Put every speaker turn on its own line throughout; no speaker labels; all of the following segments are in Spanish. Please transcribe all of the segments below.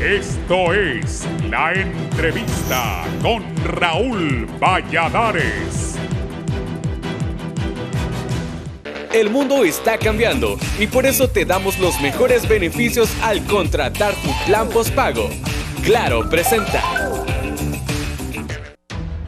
Esto es La Entrevista con Raúl Valladares.
El mundo está cambiando y por eso te damos los mejores beneficios al contratar tu plan postpago. Claro presenta.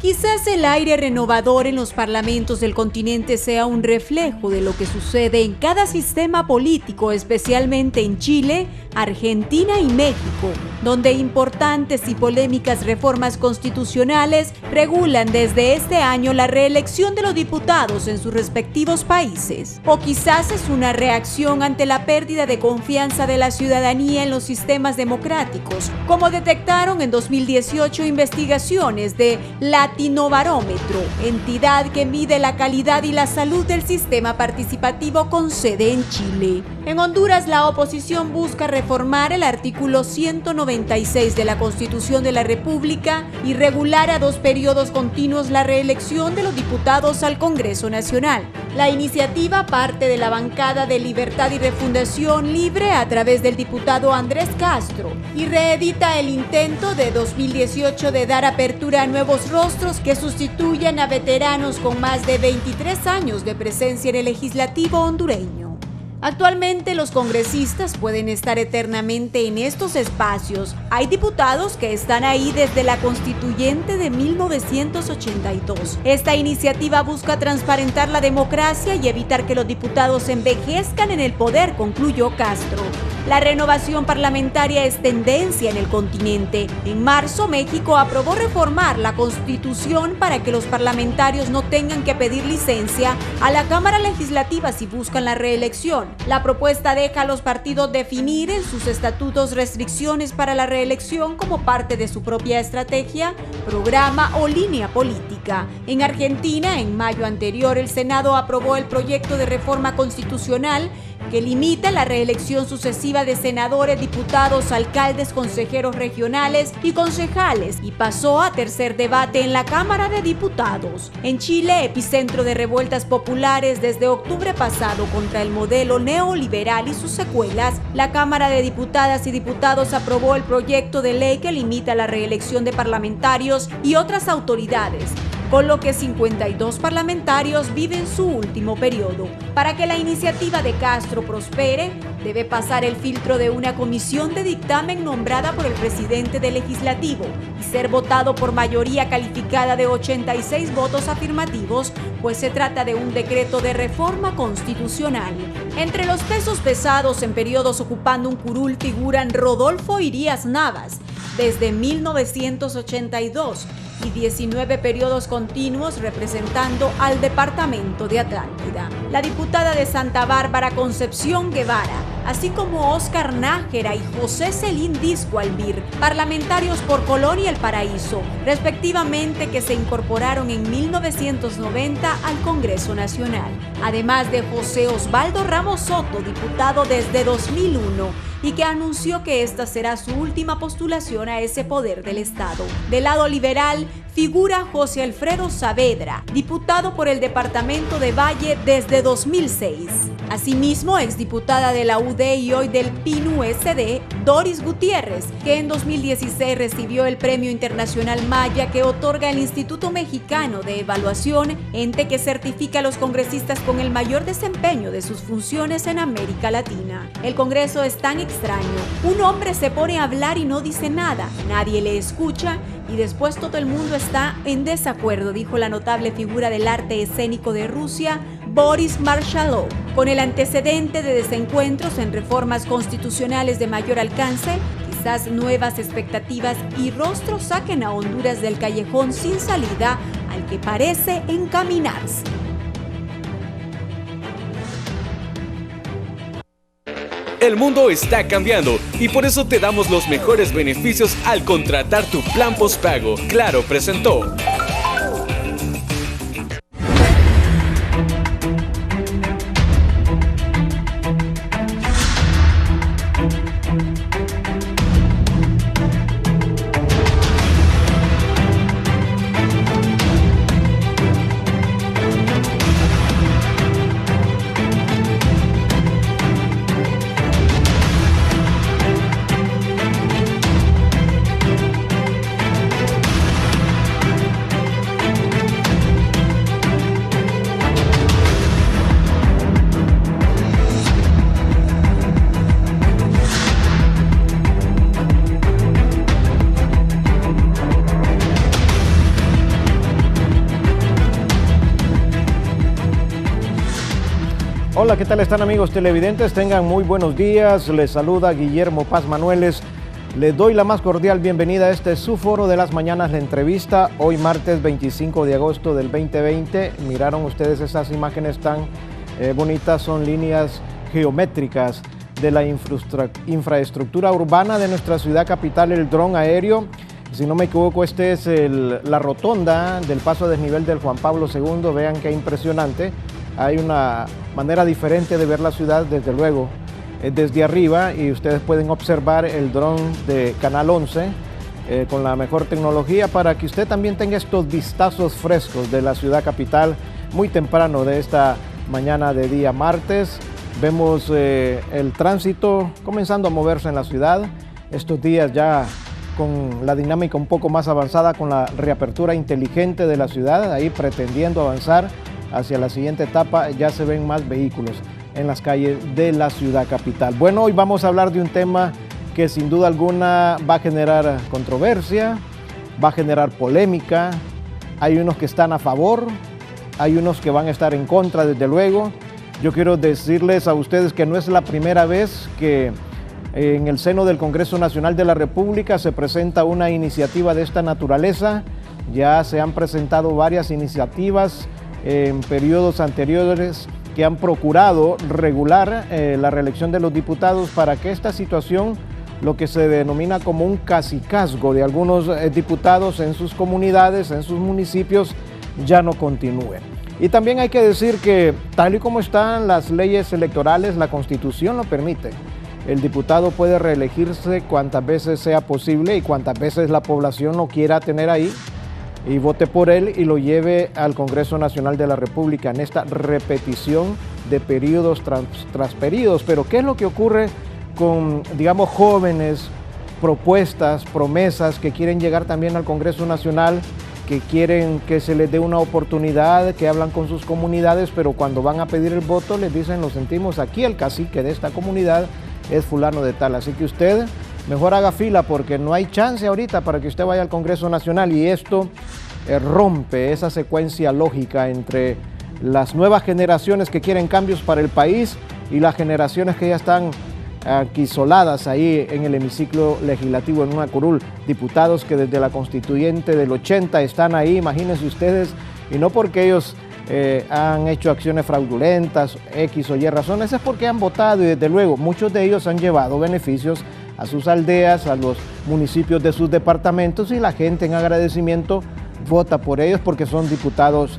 Quizás el aire renovador en los parlamentos del continente sea un reflejo de lo que sucede en cada sistema político, especialmente en Chile, Argentina y México, donde importantes y polémicas reformas constitucionales regulan desde este año la reelección de los diputados en sus respectivos países. O quizás es una reacción ante la pérdida de confianza de la ciudadanía en los sistemas democráticos, como detectaron en 2018 investigaciones de Latinobarómetro, entidad que mide la calidad y la salud del sistema participativo con sede en Chile. En Honduras, la oposición busca reformar el artículo 196 de la Constitución de la República y regular a 2 periodos continuos la reelección de los diputados al Congreso Nacional. La iniciativa parte de la bancada de Libertad y Refundación Libre a través del diputado Andrés Castro y reedita el intento de 2018 de dar apertura a nuevos rostros que sustituyan a veteranos con más de 23 años de presencia en el legislativo hondureño. Actualmente los congresistas pueden estar eternamente en estos espacios. Hay diputados que están ahí desde la Constituyente de 1982. Esta iniciativa busca transparentar la democracia y evitar que los diputados envejezcan en el poder, concluyó Castro. La renovación parlamentaria es tendencia en el continente. En marzo, México aprobó reformar la Constitución para que los parlamentarios no tengan que pedir licencia a la Cámara Legislativa si buscan la reelección. La propuesta deja a los partidos definir en sus estatutos restricciones para la reelección como parte de su propia estrategia, programa o línea política. En Argentina, en mayo anterior, el Senado aprobó el proyecto de reforma constitucional que limita la reelección sucesiva de senadores, diputados, alcaldes, consejeros regionales y concejales y pasó a tercer debate en la Cámara de Diputados. En Chile, epicentro de revueltas populares desde octubre pasado contra el modelo neoliberal y sus secuelas, la Cámara de Diputadas y Diputados aprobó el proyecto de ley que limita la reelección de parlamentarios y otras autoridades, con lo que 52 parlamentarios viven su último periodo. Para que la iniciativa de Castro prospere, debe pasar el filtro de una comisión de dictamen nombrada por el presidente del legislativo y ser votado por mayoría calificada de 86 votos afirmativos, pues se trata de un decreto de reforma constitucional. Entre los pesos pesados en periodos ocupando un curul figuran Rodolfo Irías Navas, desde 1982, y 19 periodos continuos representando al departamento de Atlántida. La diputada de Santa Bárbara Concepción Guevara, así como Óscar Nájera y José Celín Disco Albir, parlamentarios por Colón y El Paraíso, respectivamente, que se incorporaron en 1990 al Congreso Nacional. Además de José Osvaldo Ramos Soto, diputado desde 2001, y que anunció que esta será su última postulación a ese poder del Estado. Del lado liberal figura José Alfredo Saavedra, diputado por el departamento de Valle desde 2006. Asimismo, exdiputada de la UD y hoy del PIN-USD, Doris Gutiérrez, que en 2016 recibió el Premio Internacional Maya que otorga el Instituto Mexicano de Evaluación, ente que certifica a los congresistas con el mayor desempeño de sus funciones en América Latina. El Congreso es tan extraño. Un hombre se pone a hablar y no dice nada, nadie le escucha y después todo el mundo está en desacuerdo, dijo la notable figura del arte escénico de Rusia, Boris Marshallov. Con el antecedente de desencuentros en reformas constitucionales de mayor alcance, quizás nuevas expectativas y rostros saquen a Honduras del callejón sin salida al que parece encaminarse.
El mundo está cambiando y por eso te damos los mejores beneficios al contratar tu plan postpago. Claro presentó.
Hola, ¿qué tal están amigos televidentes? Tengan muy buenos días. Les saluda Guillermo Paz Manueles. Les doy la más cordial bienvenida a este su foro de las mañanas, la entrevista. Hoy martes 25 de agosto del 2020. Miraron ustedes esas imágenes tan bonitas, son líneas geométricas de la infraestructura urbana de nuestra ciudad capital, el dron aéreo. Si no me equivoco, este es la rotonda del paso a desnivel del Juan Pablo II. Vean qué impresionante. Hay una manera diferente de ver la ciudad, desde luego, desde arriba, y ustedes pueden observar el dron de Canal 11 con la mejor tecnología para que usted también tenga estos vistazos frescos de la ciudad capital muy temprano de esta mañana de día martes. Vemos el tránsito comenzando a moverse en la ciudad. Estos días ya con la dinámica un poco más avanzada, con la reapertura inteligente de la ciudad, ahí pretendiendo avanzar hacia la siguiente etapa, ya se ven más vehículos en las calles de la ciudad capital. Bueno, hoy vamos a hablar de un tema que sin duda alguna va a generar controversia, va a generar polémica. Hay unos que están a favor, hay unos que van a estar en contra, desde luego. Yo quiero decirles a ustedes que no es la primera vez que en el seno del Congreso Nacional de la República se presenta una iniciativa de esta naturaleza. Ya se han presentado varias iniciativas en periodos anteriores que han procurado regular la reelección de los diputados para que esta situación, lo que se denomina como un cacicazgo de algunos diputados en sus comunidades, en sus municipios, ya no continúe. Y también hay que decir que tal y como están las leyes electorales, la Constitución lo permite. El diputado puede reelegirse cuantas veces sea posible y cuantas veces la población lo quiera tener ahí y vote por él y lo lleve al Congreso Nacional de la República en esta repetición de periodos tras periodos. Pero ¿qué es lo que ocurre con, digamos, jóvenes, propuestas, promesas que quieren llegar también al Congreso Nacional, que quieren que se les dé una oportunidad, que hablan con sus comunidades, pero cuando van a pedir el voto les dicen: lo sentimos, aquí el cacique de esta comunidad es fulano de tal, así que usted mejor haga fila porque no hay chance ahorita para que usted vaya al Congreso Nacional? Y esto rompe esa secuencia lógica entre las nuevas generaciones que quieren cambios para el país y las generaciones que ya están aquisoladas ahí en el hemiciclo legislativo en una curul. Diputados que desde la constituyente del 80 están ahí, imagínense ustedes, y no porque ellos han hecho acciones fraudulentas, X o Y razones, es porque han votado y desde luego muchos de ellos han llevado beneficios a sus aldeas, a los municipios de sus departamentos, y la gente en agradecimiento vota por ellos porque son diputados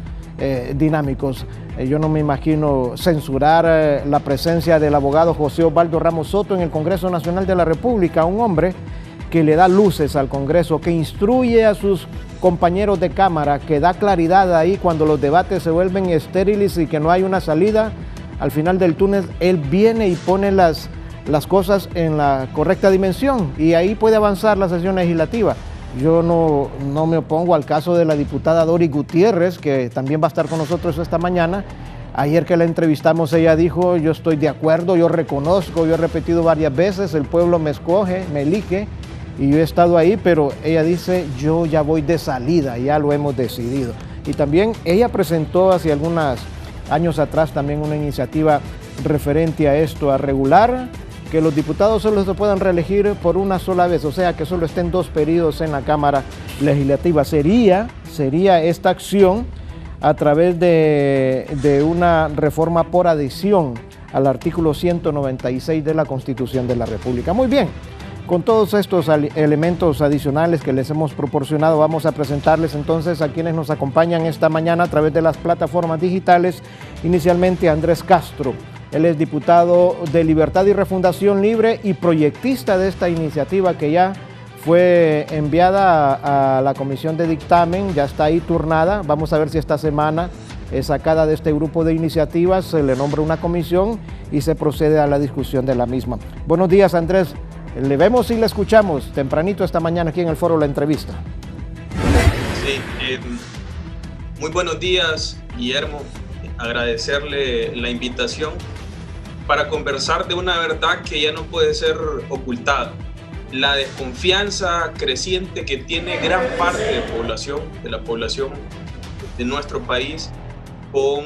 dinámicos. Yo no me imagino censurar la presencia del abogado José Osvaldo Ramos Soto en el Congreso Nacional de la República, un hombre que le da luces al Congreso, que instruye a sus compañeros de Cámara, que da claridad ahí cuando los debates se vuelven estériles y que no hay una salida al final del túnel. Él viene y pone las cosas en la correcta dimensión y ahí puede avanzar la sesión legislativa. Yo no me opongo al caso de la diputada Dori Gutiérrez, que también va a estar con nosotros esta mañana. Ayer que la entrevistamos, ella dijo: yo estoy de acuerdo, yo reconozco, yo he repetido varias veces, el pueblo me escoge, me elige, y yo he estado ahí, pero ella dice: yo ya voy de salida, ya lo hemos decidido. Y también ella presentó hace algunos años atrás también una iniciativa referente a esto, a regular que los diputados solo se puedan reelegir por una sola vez, o sea, que solo estén 2 periodos en la Cámara Legislativa. Sería esta acción a través de una reforma por adición al artículo 196 de la Constitución de la República. Muy bien, con todos estos elementos adicionales que les hemos proporcionado, vamos a presentarles entonces a quienes nos acompañan esta mañana a través de las plataformas digitales. Inicialmente a Andrés Castro. Él es diputado de Libertad y Refundación Libre y proyectista de esta iniciativa que ya fue enviada a la comisión de dictamen, ya está ahí turnada. Vamos a ver si esta semana es sacada de este grupo de iniciativas, se le nombra una comisión y se procede a la discusión de la misma. Buenos días, Andrés. Le vemos y le escuchamos tempranito esta mañana aquí en el foro La Entrevista.
Sí, muy buenos días, Guillermo. Agradecerle la invitación para conversar de una verdad que ya no puede ser ocultada. La desconfianza creciente que tiene gran parte de la población de nuestro país con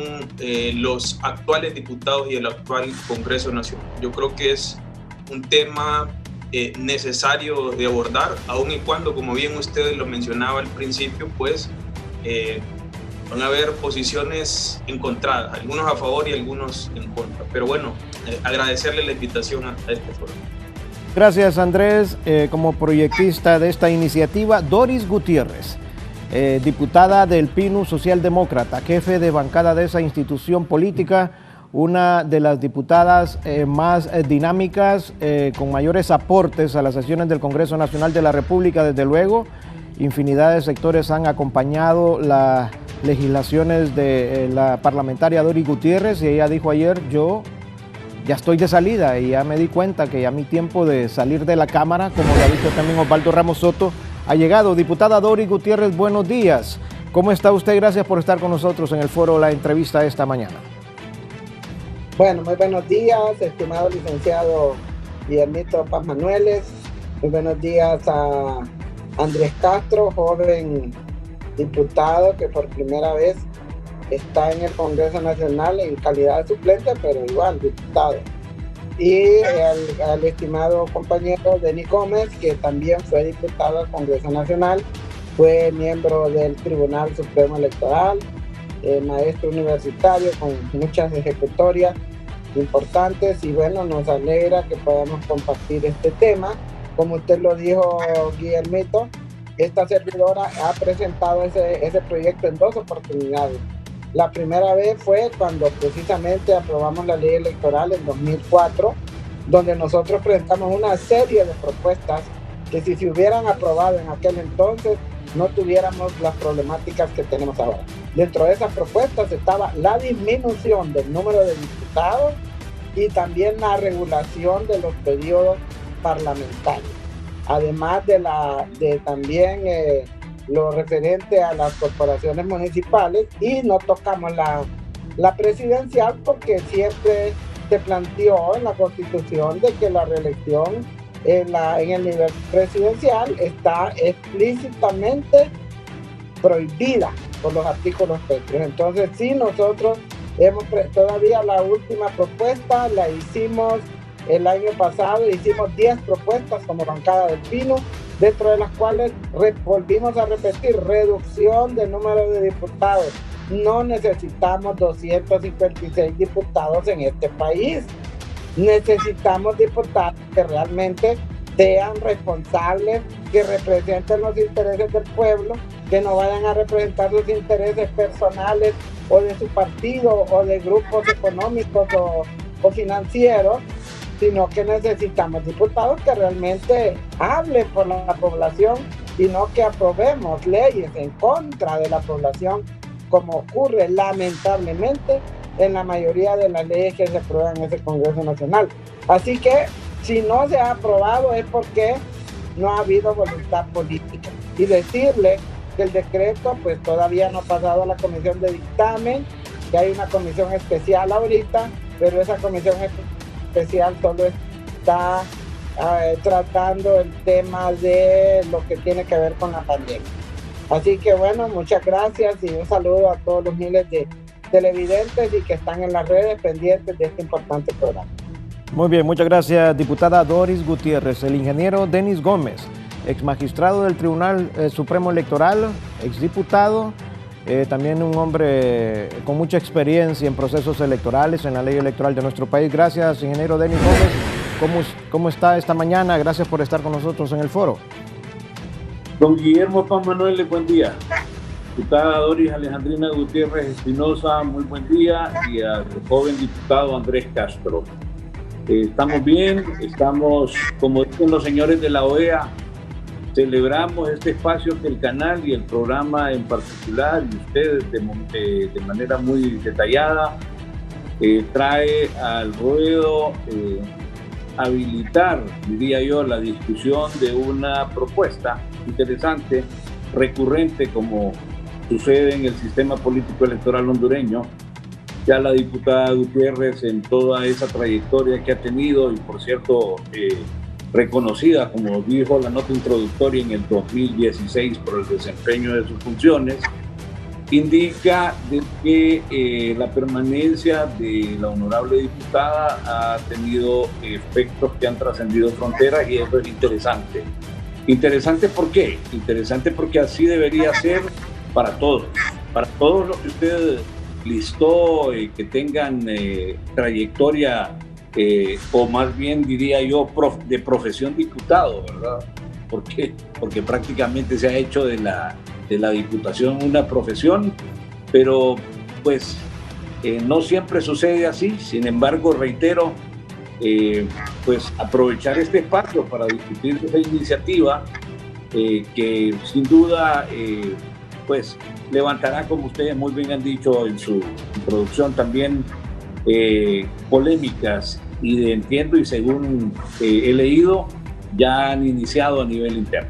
los actuales diputados y el actual Congreso Nacional. Yo creo que es un tema necesario de abordar, aun y cuando, como bien ustedes lo mencionaba al principio, pues van a haber posiciones encontradas, algunos a favor y algunos en contra. Pero bueno, agradecerle la invitación a este foro.
Gracias, Andrés. Como proyectista de esta iniciativa, Doris Gutiérrez, diputada del PINU Socialdemócrata, jefe de bancada de esa institución política, una de las diputadas más dinámicas, con mayores aportes a las sesiones del Congreso Nacional de la República, desde luego. Infinidad de sectores han acompañado las legislaciones de la parlamentaria Doris Gutiérrez, y ella dijo ayer: yo ya estoy de salida y ya me di cuenta que ya mi tiempo de salir de la Cámara, como lo ha dicho también Osvaldo Ramos Soto, ha llegado. Diputada Doris Gutiérrez, buenos días. ¿Cómo está usted? Gracias por estar con nosotros en el foro La Entrevista esta mañana.
Bueno, muy buenos días, estimado licenciado Guillermito Paz Manueles. Muy buenos días a Andrés Castro, joven diputado que por primera vez está en el Congreso Nacional en calidad de suplente, pero igual diputado. Y al estimado compañero Denis Gómez, que también fue diputado al Congreso Nacional, fue miembro del Tribunal Supremo Electoral, maestro universitario con muchas ejecutorias importantes, y bueno, nos alegra que podamos compartir este tema. Como usted lo dijo, Guillermito, esta servidora ha presentado ese proyecto en 2 oportunidades. La primera vez fue cuando precisamente aprobamos la ley electoral en 2004, donde nosotros presentamos una serie de propuestas que, si se hubieran aprobado en aquel entonces, no tuviéramos las problemáticas que tenemos ahora. Dentro de esas propuestas estaba la disminución del número de diputados y también la regulación de los periodos parlamentarios, además de también lo referente a las corporaciones municipales, y no tocamos la presidencial porque siempre se planteó en la Constitución de que la reelección en el nivel presidencial está explícitamente prohibida por los artículos pétreos. Entonces, sí, nosotros todavía la última propuesta la hicimos el año pasado, hicimos 10 propuestas como bancada del PINU, dentro de las cuales volvimos a repetir: reducción del número de diputados. No necesitamos 256 diputados en este país. Necesitamos diputados que realmente sean responsables, que representen los intereses del pueblo, que no vayan a representar sus intereses personales o de su partido o de grupos económicos o financieros, sino que necesitamos diputados que realmente hablen por la población y no que aprobemos leyes en contra de la población, como ocurre lamentablemente en la mayoría de las leyes que se aprueban en ese Congreso Nacional. Así que si no se ha aprobado es porque no ha habido voluntad política. Y decirle que el decreto pues todavía no ha pasado a la comisión de dictamen, que hay una comisión especial ahorita, pero esa comisión especial solo está tratando el tema de lo que tiene que ver con la pandemia. Así que bueno, muchas gracias y un saludo a todos los miles de televidentes y que están en las redes pendientes de este importante programa.
Muy bien, muchas gracias, diputada Doris Gutiérrez. El ingeniero Denis Gómez, ex magistrado del Tribunal Supremo Electoral, ex diputado, también un hombre con mucha experiencia en procesos electorales, en la ley electoral de nuestro país. Gracias, ingeniero Denis Gómez. ¿Cómo está esta mañana? Gracias por estar con nosotros en el foro.
Don Guillermo Paz Manueles, buen día. Diputada Doris Alejandrina Gutiérrez Espinosa, muy buen día. Y al joven diputado Andrés Castro. Estamos bien, estamos, como dicen los señores de la OEA, celebramos este espacio que el canal y el programa en particular, y ustedes de manera muy detallada, trae al ruedo habilitar, diría yo, la discusión de una propuesta interesante, recurrente, como sucede en el sistema político electoral hondureño. Ya la diputada Gutiérrez, en toda esa trayectoria que ha tenido, y por cierto reconocida, como dijo la nota introductoria, en el 2016 por el desempeño de sus funciones, indica de que la permanencia de la honorable diputada ha tenido efectos que han trascendido fronteras, y eso es interesante. ¿Interesante por qué? Interesante porque así debería ser para todos los que usted listó, que tengan trayectoria, o más bien diría yo, de profesión diputado, ¿verdad? ¿Por qué? Porque prácticamente se ha hecho de la diputación una profesión, pero pues no siempre sucede así. Sin embargo, reitero, pues aprovechar este espacio para discutir esta iniciativa que sin duda pues levantará, como ustedes muy bien han dicho en su introducción también, polémicas, y entiendo y según he leído, ya han iniciado a nivel interno.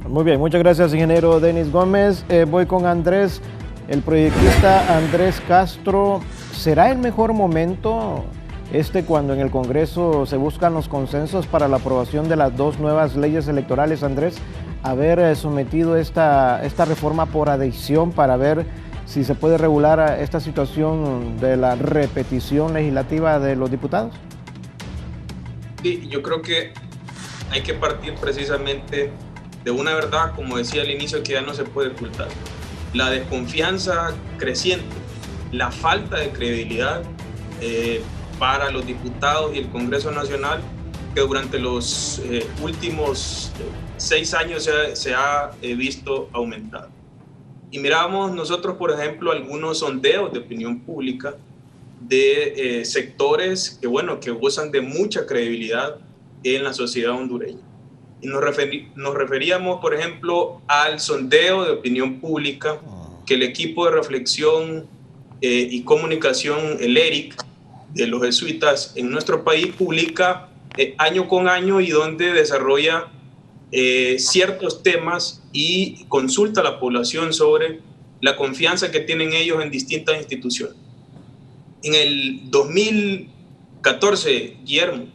Muy bien, muchas gracias, ingeniero Denis Gómez. Voy con Andrés, el proyectista Andrés Castro. ¿Será el mejor momento cuando en el Congreso se buscan los consensos para la aprobación de las dos nuevas leyes electorales, Andrés, haber sometido esta reforma por adhesión para ver si se puede regular esta situación de la repetición legislativa de los diputados?
Sí, yo creo que hay que partir precisamente de una verdad, como decía al inicio, que ya no se puede ocultar. La desconfianza creciente, la falta de credibilidad para los diputados y el Congreso Nacional, que durante los últimos 6 años se ha visto aumentar. Y miramos nosotros, por ejemplo, algunos sondeos de opinión pública de sectores que gozan de mucha credibilidad en la sociedad hondureña. Y nos referíamos, por ejemplo, al sondeo de opinión pública que el equipo de reflexión y comunicación, el ERIC, de los jesuitas en nuestro país, publica año con año, y donde desarrolla ciertos temas y consulta a la población sobre la confianza que tienen ellos en distintas instituciones. En el 2014, Guillermo,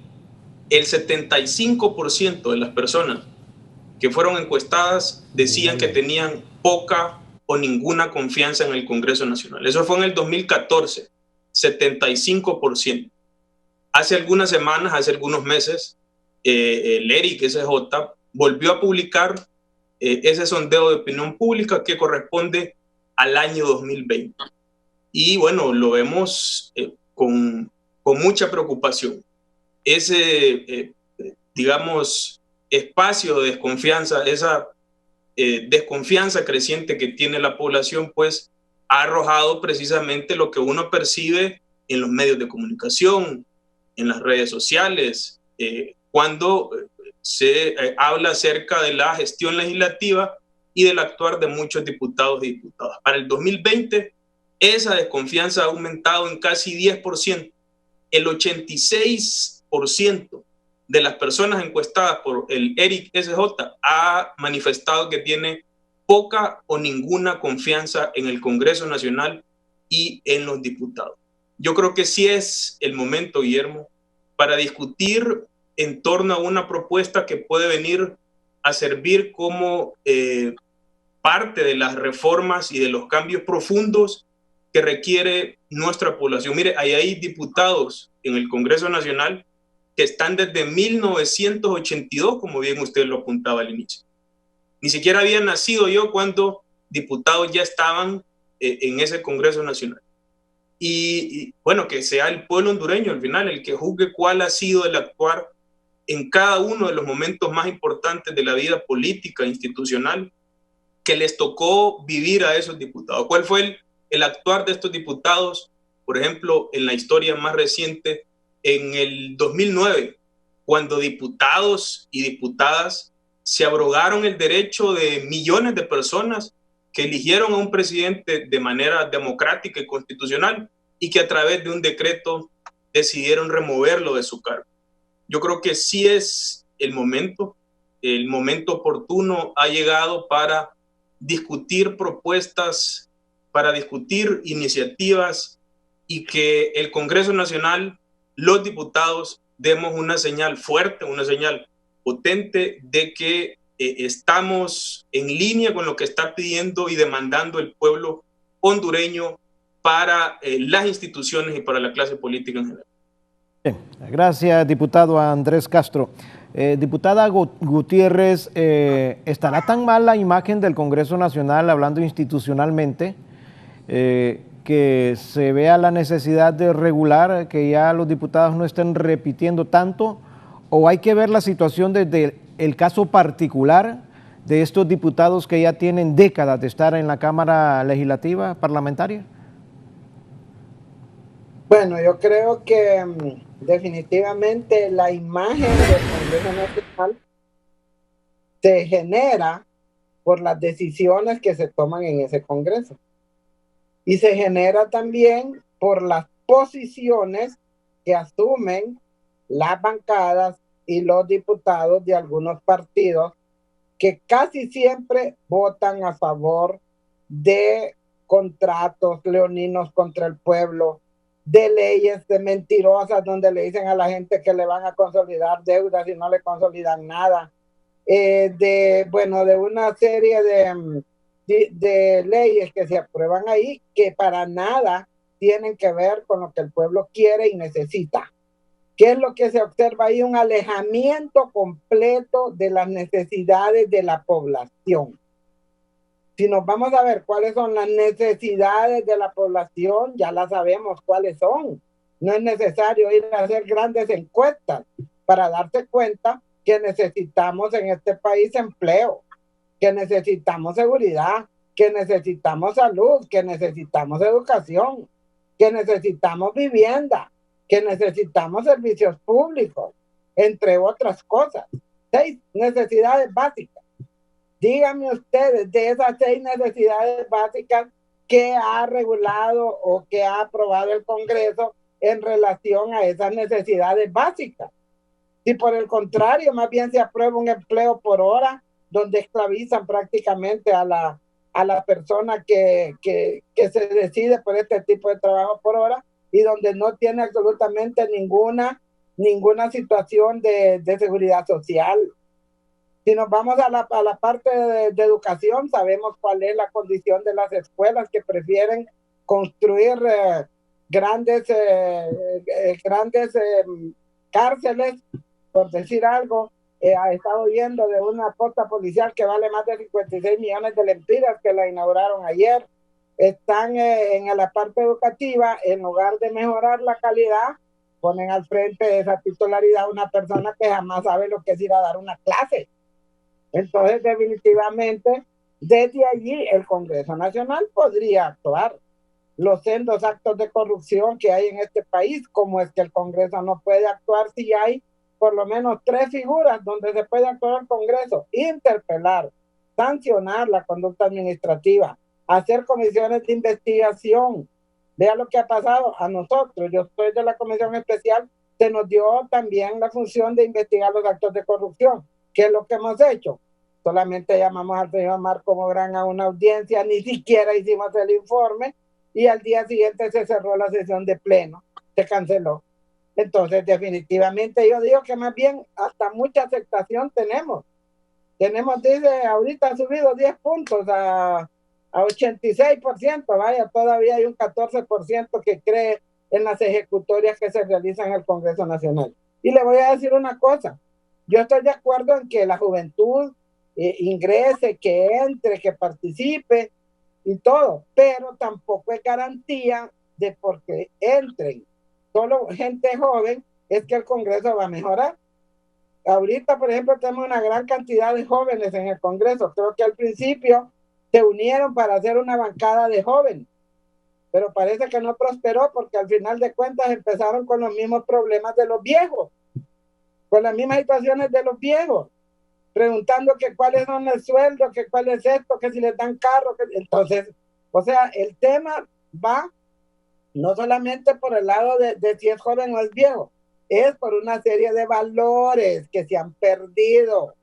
el 75% de las personas que fueron encuestadas decían que tenían poca o ninguna confianza en el Congreso Nacional. Eso fue en el 2014, 75%. Hace algunas semanas, hace algunos meses, el ERIC SJ volvió a publicar ese sondeo de opinión pública que corresponde al año 2020. Y bueno, lo vemos con mucha preocupación. Ese, digamos, espacio de desconfianza, esa desconfianza creciente que tiene la población, pues ha arrojado precisamente lo que uno percibe en los medios de comunicación, en las redes sociales, cuando se habla acerca de la gestión legislativa y del actuar de muchos diputados y diputadas. Para el 2020, esa desconfianza ha aumentado en casi 10%. El 86% de las personas encuestadas por el ERIC SJ ha manifestado que tiene poca o ninguna confianza en el Congreso Nacional y en los diputados. Yo creo que sí es el momento, Guillermo, para discutir en torno a una propuesta que puede venir a servir como parte de las reformas y de los cambios profundos que requiere nuestra población. Mire, hay diputados en el Congreso Nacional que están desde 1982, como bien usted lo apuntaba al inicio. Ni siquiera había nacido yo cuando diputados ya estaban en ese Congreso Nacional. Y bueno, que sea el pueblo hondureño al final el que juzgue cuál ha sido el actuar en cada uno de los momentos más importantes de la vida política e institucional que les tocó vivir a esos diputados. ¿Cuál fue el actuar de estos diputados, por ejemplo, en la historia más reciente, en el 2009, cuando diputados y diputadas se abrogaron el derecho de millones de personas que eligieron a un presidente de manera democrática y constitucional y que a través de un decreto decidieron removerlo de su cargo? Yo creo que sí es el momento oportuno ha llegado para discutir propuestas, para discutir iniciativas, y que el Congreso Nacional, los diputados, demos una señal fuerte, una señal potente de que estamos en línea con lo que está pidiendo y demandando el pueblo hondureño para las instituciones y para la clase política en general.
Bien, gracias, diputado Andrés Castro. Diputada Gutiérrez, ¿estará tan mal la imagen del Congreso Nacional, hablando institucionalmente, que se vea la necesidad de regular, que ya los diputados no estén repitiendo tanto? ¿O hay que ver la situación desde el caso particular de estos diputados que ya tienen décadas de estar en la Cámara Legislativa parlamentaria?
Bueno, yo creo que definitivamente la imagen del Congreso Nacional se genera por las decisiones que se toman en ese Congreso. Y se genera también por las posiciones que asumen las bancadas y los diputados de algunos partidos que casi siempre votan a favor de contratos leoninos contra el pueblo, de leyes de mentirosas donde le dicen a la gente que le van a consolidar deudas y no le consolidan nada, de una serie de leyes que se aprueban ahí que para nada tienen que ver con lo que el pueblo quiere y necesita. ¿Qué es lo que se observa ahí? Un alejamiento completo de las necesidades de la población. Si nos vamos a ver cuáles son las necesidades de la población, ya las sabemos cuáles son. No es necesario ir a hacer grandes encuestas para darse cuenta que necesitamos en este país empleo, que necesitamos seguridad, que necesitamos salud, que necesitamos educación, que necesitamos vivienda, que necesitamos servicios públicos, entre otras cosas. 6 necesidades básicas. Díganme ustedes, de esas 6 necesidades básicas, ¿qué ha regulado o qué ha aprobado el Congreso en relación a esas necesidades básicas? Si por el contrario, más bien se aprueba un empleo por hora, donde esclavizan prácticamente a la persona que se decide por este tipo de trabajo por hora, y donde no tiene absolutamente ninguna situación de seguridad social. Si nos vamos a la parte de educación, sabemos cuál es la condición de las escuelas que prefieren construir grandes cárceles, por decir algo. Ha estado oyendo de una posta policial que vale más de 56 millones de lempiras que la inauguraron ayer. Están en la parte educativa, en lugar de mejorar la calidad, ponen al frente de esa titularidad una persona que jamás sabe lo que es ir a dar una clase. Entonces, definitivamente, desde allí el Congreso Nacional podría actuar. Los sendos actos de corrupción que hay en este país, como es que el Congreso no puede actuar si hay por lo menos 3 figuras donde se puede actuar el Congreso: interpelar, sancionar la conducta administrativa, hacer comisiones de investigación. Vea lo que ha pasado a nosotros. Yo soy de la comisión especial, se nos dio también la función de investigar los actos de corrupción. ¿Qué es lo que hemos hecho? Solamente llamamos al señor Marco Mográn a una audiencia, ni siquiera hicimos el informe, y al día siguiente se cerró la sesión de pleno, se canceló. Entonces, definitivamente yo digo que más bien hasta mucha aceptación tenemos. Dice, ahorita ha subido 10 puntos a 86%, vaya, todavía hay un 14% que cree en las ejecutorias que se realizan en el Congreso Nacional. Y le voy a decir una cosa, yo estoy de acuerdo en que la juventud ingrese, que entre, que participe y todo, pero tampoco es garantía de porque entren solo gente joven es que el Congreso va a mejorar. Ahorita, por ejemplo, tenemos una gran cantidad de jóvenes en el Congreso. Creo que al principio se unieron para hacer una bancada de jóvenes, pero parece que no prosperó porque al final de cuentas empezaron con los mismos problemas de los viejos, con las mismas situaciones de los viejos, preguntando que cuáles son el sueldo, que cuál es esto, que si les dan carro. Entonces, o sea, el tema va no solamente por el lado de si es joven o es viejo, es por una serie de valores que se han perdido.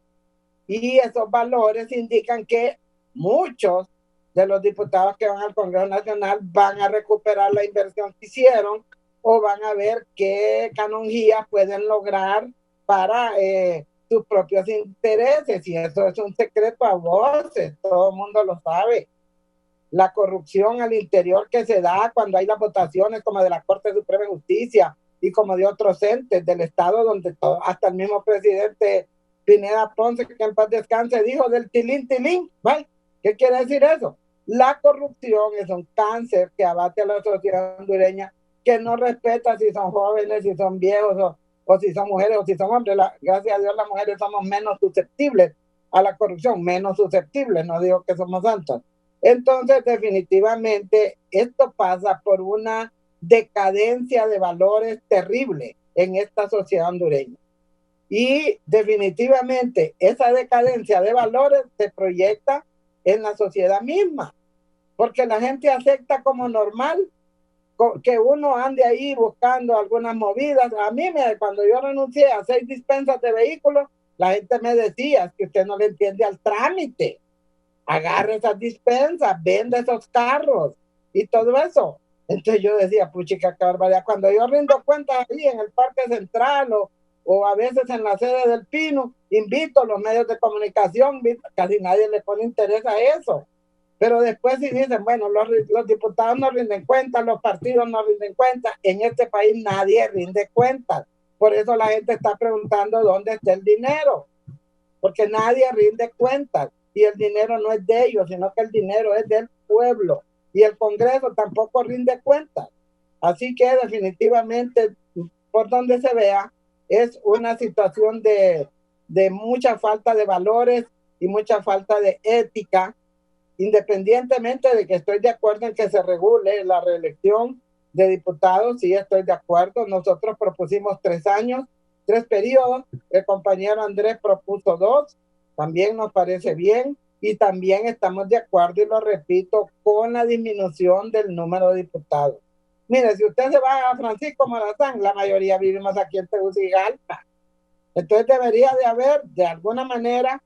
Y esos valores indican que muchos de los diputados que van al Congreso Nacional van a recuperar la inversión que hicieron o van a ver qué canonjías pueden lograr para sus propios intereses, y eso es un secreto a voces, todo el mundo lo sabe. La corrupción al interior que se da cuando hay las votaciones como de la Corte Suprema de Justicia y como de otros entes del Estado, donde hasta el mismo presidente Pineda Ponce, que en paz descanse, dijo del tilín, tilín, ¿vale? ¿Qué quiere decir eso? La corrupción es un cáncer que abate a la sociedad hondureña, que no respeta si son jóvenes, si son viejos, o si son mujeres, o si son hombres. Gracias a Dios las mujeres somos menos susceptibles a la corrupción, menos susceptibles, no digo que somos santos. Entonces, definitivamente, esto pasa por una decadencia de valores terrible en esta sociedad hondureña. Y definitivamente, esa decadencia de valores se proyecta en la sociedad misma, porque la gente acepta como normal que uno ande ahí buscando algunas movidas. A mí, cuando yo renuncié a 6 dispensas de vehículos, la gente me decía, es que usted no le entiende al trámite. Agarre esas dispensas, vende esos carros y todo eso. Entonces yo decía, puchica, qué barbaridad. Cuando yo rindo cuentas ahí en el Parque Central o a veces en la sede del Pino, invito a los medios de comunicación, casi nadie le pone interés a eso. Pero después si dicen, bueno, los diputados no rinden cuentas, los partidos no rinden cuentas, en este país nadie rinde cuentas. Por eso la gente está preguntando dónde está el dinero, porque nadie rinde cuentas. Y el dinero no es de ellos, sino que el dinero es del pueblo. Y el Congreso tampoco rinde cuentas. Así que definitivamente, por donde se vea, es una situación de mucha falta de valores y mucha falta de ética, independientemente de que estoy de acuerdo en que se regule la reelección de diputados. Sí, estoy de acuerdo. Nosotros propusimos 3 años, 3 periodos. El compañero Andrés propuso 2. También nos parece bien, y también estamos de acuerdo, y lo repito, con la disminución del número de diputados. Mire, si usted se va a Francisco Morazán, la mayoría vivimos aquí en Tegucigalpa. Entonces debería de haber, de alguna manera,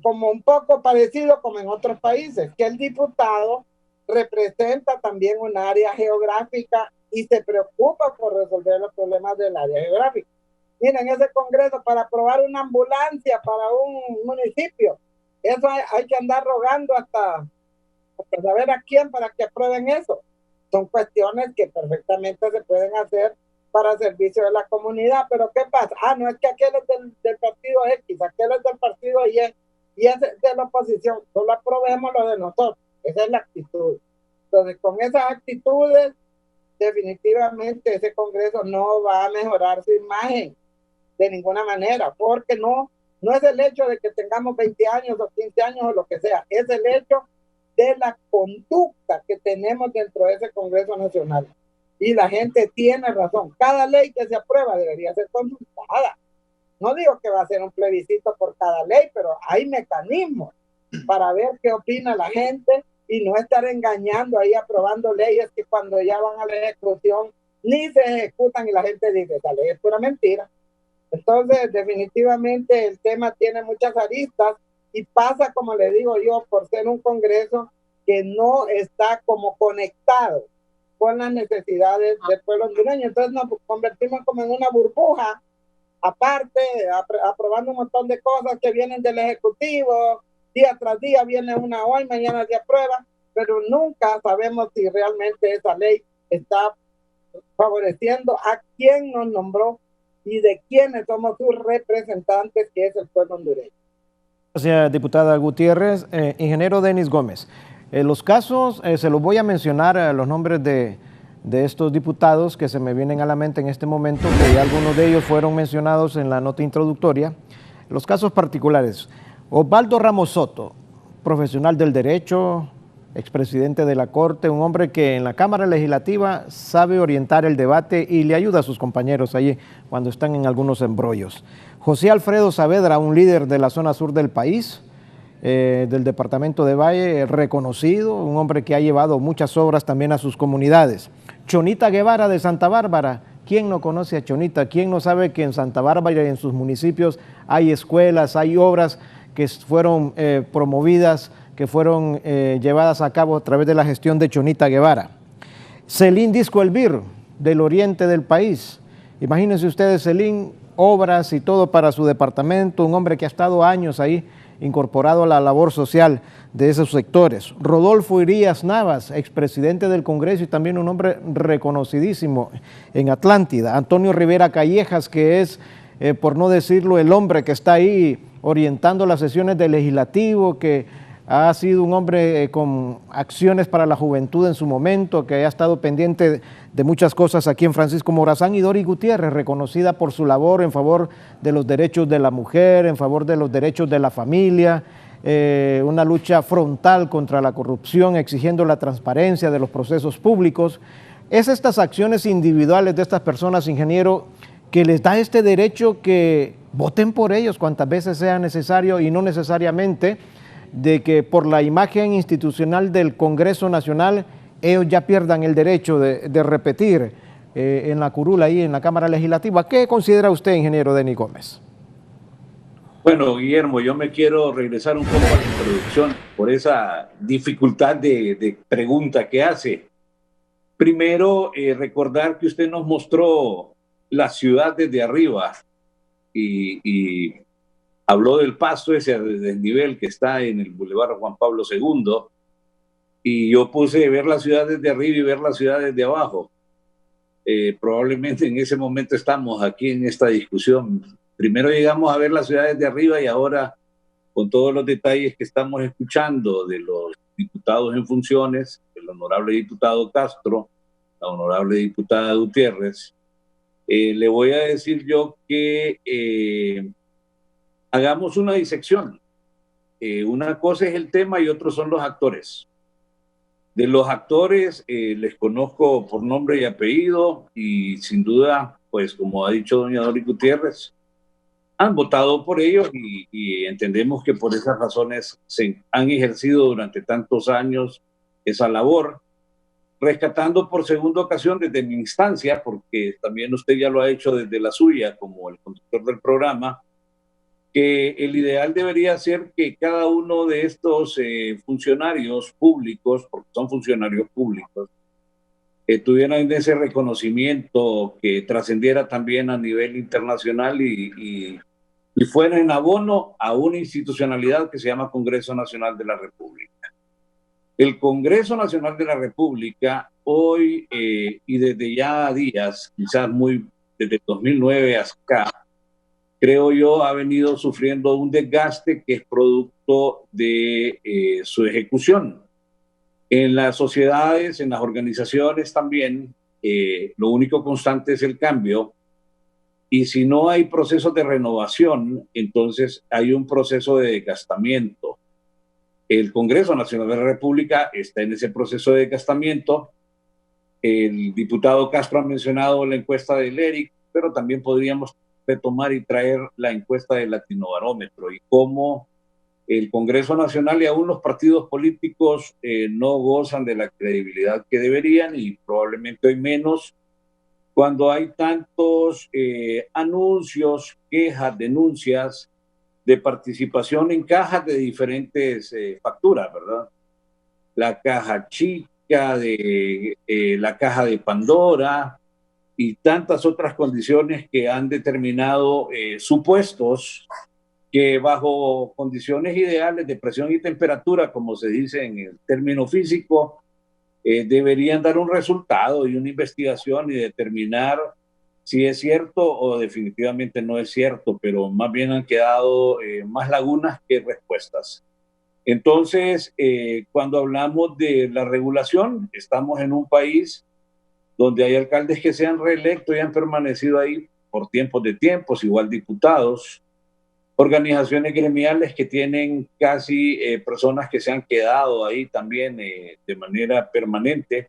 como un poco parecido como en otros países, que el diputado representa también un área geográfica y se preocupa por resolver los problemas del área geográfica. Miren, ese Congreso para aprobar una ambulancia para un municipio, eso hay que andar rogando hasta saber a quién para que aprueben eso. Son cuestiones que perfectamente se pueden hacer para servicio de la comunidad, pero ¿qué pasa? No es que aquel es del partido X, aquel es del partido Y es de la oposición, solo aprobemos lo de nosotros. Esa es la actitud. Entonces, con esas actitudes, definitivamente ese Congreso no va a mejorar su imagen de ninguna manera, porque no es el hecho de que tengamos 20 años o 15 años o lo que sea, es el hecho de la conducta que tenemos dentro de ese Congreso Nacional. Y la gente tiene razón. Cada ley que se aprueba debería ser consultada. No digo que va a ser un plebiscito por cada ley, pero hay mecanismos para ver qué opina la gente y no estar engañando ahí, aprobando leyes que cuando ya van a la ejecución ni se ejecutan y la gente dice, esa ley es pura mentira. Entonces, definitivamente el tema tiene muchas aristas y pasa, como le digo yo, por ser un Congreso que no está como conectado con las necesidades del pueblo hondureño. Entonces nos convertimos como en una burbuja, aparte, aprobando un montón de cosas que vienen del Ejecutivo, día tras día viene una hoy, mañana se aprueba, pero nunca sabemos si realmente esa ley está favoreciendo a quien nos nombró y de quienes somos sus representantes, que es el pueblo hondureño.
Gracias, diputada Gutiérrez. Ingeniero Denis Gómez, los casos, se los voy a mencionar, los nombres de estos diputados que se me vienen a la mente en este momento, que ya algunos de ellos fueron mencionados en la nota introductoria. Los casos particulares: Osvaldo Ramos Soto, profesional del derecho, expresidente de la Corte, un hombre que en la Cámara Legislativa sabe orientar el debate y le ayuda a sus compañeros allí cuando están en algunos embrollos. José Alfredo Saavedra, un líder de la zona sur del país, del departamento de Valle, reconocido, un hombre que ha llevado muchas obras también a sus comunidades. Chonita Guevara de Santa Bárbara. ¿Quién no conoce a Chonita? ¿Quién no sabe que en Santa Bárbara y en sus municipios hay escuelas, hay obras que fueron promovidas, que fueron llevadas a cabo a través de la gestión de Chonita Guevara? Celín Disco Elvir, del oriente del país. Imagínense ustedes, Celín, obras y todo para su departamento, un hombre que ha estado años ahí incorporado a la labor social de esos sectores. Rodolfo Urías Navas, expresidente del Congreso y también un hombre reconocidísimo en Atlántida. Antonio Rivera Callejas, que es, por no decirlo, el hombre que está ahí orientando las sesiones del Legislativo, que ha sido un hombre con acciones para la juventud en su momento, que ha estado pendiente de muchas cosas aquí en Francisco Morazán, y Dori Gutiérrez, reconocida por su labor en favor de los derechos de la mujer, en favor de los derechos de la familia, una lucha frontal contra la corrupción, exigiendo la transparencia de los procesos públicos. Es estas acciones individuales de estas personas, ingeniero, que les da este derecho que voten por ellos cuantas veces sea necesario y no necesariamente de que por la imagen institucional del Congreso Nacional ellos ya pierdan el derecho de repetir en la curula ahí en la Cámara Legislativa. ¿Qué considera usted, ingeniero Denis Gómez?
Bueno, Guillermo, yo me quiero regresar un poco a la introducción por esa dificultad de pregunta que hace. Primero, recordar que usted nos mostró la ciudad desde arriba y habló del pasto ese desnivel que está en el Boulevard Juan Pablo II, y yo puse ver la ciudad desde arriba y ver la ciudad desde abajo. Probablemente en ese momento estamos aquí en esta discusión. Primero llegamos a ver la ciudad desde arriba y ahora, con todos los detalles que estamos escuchando de los diputados en funciones, el honorable diputado Castro, la honorable diputada Gutiérrez, le voy a decir yo que hagamos una disección. Una cosa es el tema y otro son los actores. De los actores les conozco por nombre y apellido y sin duda, pues como ha dicho doña Dori Gutiérrez, han votado por ellos y entendemos que por esas razones se han ejercido durante tantos años esa labor, rescatando por segunda ocasión desde mi instancia, porque también usted ya lo ha hecho desde la suya como el conductor del programa, que el ideal debería ser que cada uno de estos funcionarios públicos, porque son funcionarios públicos, tuvieran ese reconocimiento que trascendiera también a nivel internacional y fuera en abono a una institucionalidad que se llama Congreso Nacional de la República. El Congreso Nacional de la República hoy y desde ya días, quizás desde 2009 hasta acá, creo yo, ha venido sufriendo un desgaste que es producto de su ejecución. En las sociedades, en las organizaciones también, lo único constante es el cambio, y si no hay procesos de renovación, entonces hay un proceso de desgastamiento. El Congreso Nacional de la República está en ese proceso de desgastamiento. El diputado Castro ha mencionado la encuesta del ERIC, pero también podríamos retomar y traer la encuesta del Latinobarómetro y cómo el Congreso Nacional y aún los partidos políticos no gozan de la credibilidad que deberían, y probablemente hoy menos cuando hay tantos anuncios, quejas, denuncias de participación en cajas de diferentes facturas, ¿verdad? La caja chica, la caja de Pandora y tantas otras condiciones que han determinado supuestos que bajo condiciones ideales de presión y temperatura, como se dice en el término físico, deberían dar un resultado y una investigación y determinar si es cierto o definitivamente no es cierto, pero más bien han quedado más lagunas que respuestas. Entonces, cuando hablamos de la regulación, estamos en un país donde hay alcaldes que se han reelecto y han permanecido ahí por tiempos de tiempos, igual diputados, organizaciones gremiales que tienen casi personas que se han quedado ahí también de manera permanente.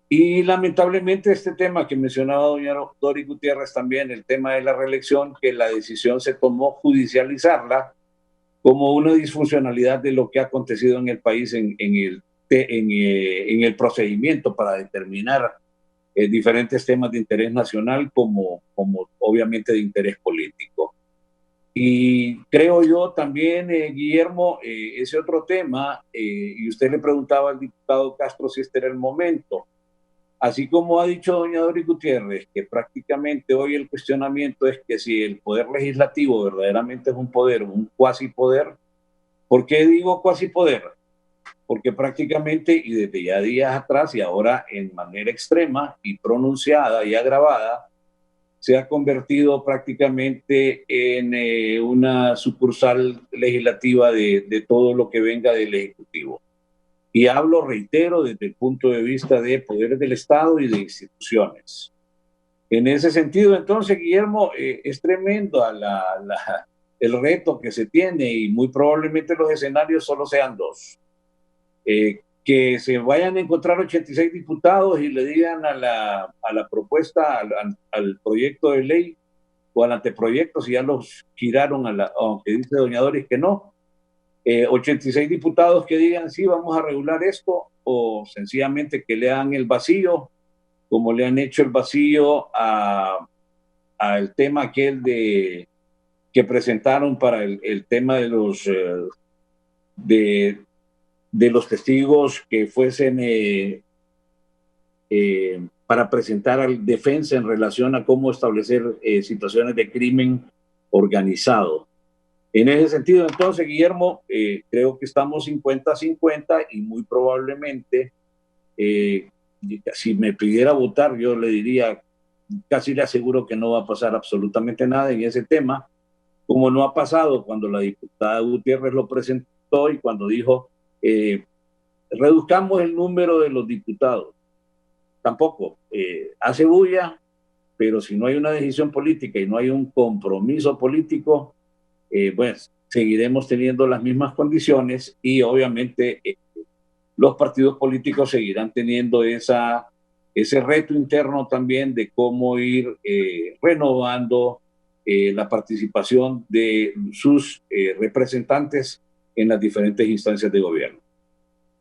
Y lamentablemente este tema que mencionaba doña Dori Gutiérrez también, el tema de la reelección, que la decisión se tomó judicializarla como una disfuncionalidad de lo que ha acontecido en el país en el procedimiento para determinar diferentes temas de interés nacional como obviamente de interés político. Y creo yo también, Guillermo, ese otro tema, y usted le preguntaba al diputado Castro si este era el momento. así como ha dicho doña Doris Gutiérrez, que prácticamente hoy el cuestionamiento es que si el poder legislativo verdaderamente es un poder, un cuasi poder. ¿Por qué digo cuasi poder? Porque prácticamente, y desde ya días atrás y ahora en manera extrema y pronunciada y agravada, se ha convertido prácticamente en una sucursal legislativa de todo lo que venga del Ejecutivo. Y hablo, reitero, desde el punto de vista de poderes del Estado y de instituciones. En ese sentido, entonces, Guillermo, es tremendo el reto que se tiene y muy probablemente los escenarios solo sean dos. Que se vayan a encontrar 86 diputados y le digan a la propuesta, al proyecto de ley o al anteproyecto, si ya los giraron, aunque dice doña Doris que no, 86 diputados que digan sí, vamos a regular esto, o sencillamente que le hagan el vacío, como le han hecho el vacío al tema aquel que presentaron para el tema de los testigos que fuesen para presentar al defensa en relación a cómo establecer situaciones de crimen organizado. En ese sentido, entonces, Guillermo, creo que estamos 50-50 y muy probablemente, si me pidiera votar, yo le diría, casi le aseguro que no va a pasar absolutamente nada en ese tema, como no ha pasado cuando la diputada Gutiérrez lo presentó y cuando dijo, reduzcamos el número de los diputados. Tampoco hace bulla, pero si no hay una decisión política y no hay un compromiso político, pues seguiremos teniendo las mismas condiciones y obviamente los partidos políticos seguirán teniendo ese reto interno también de cómo ir renovando la participación de sus representantes en las diferentes instancias de gobierno.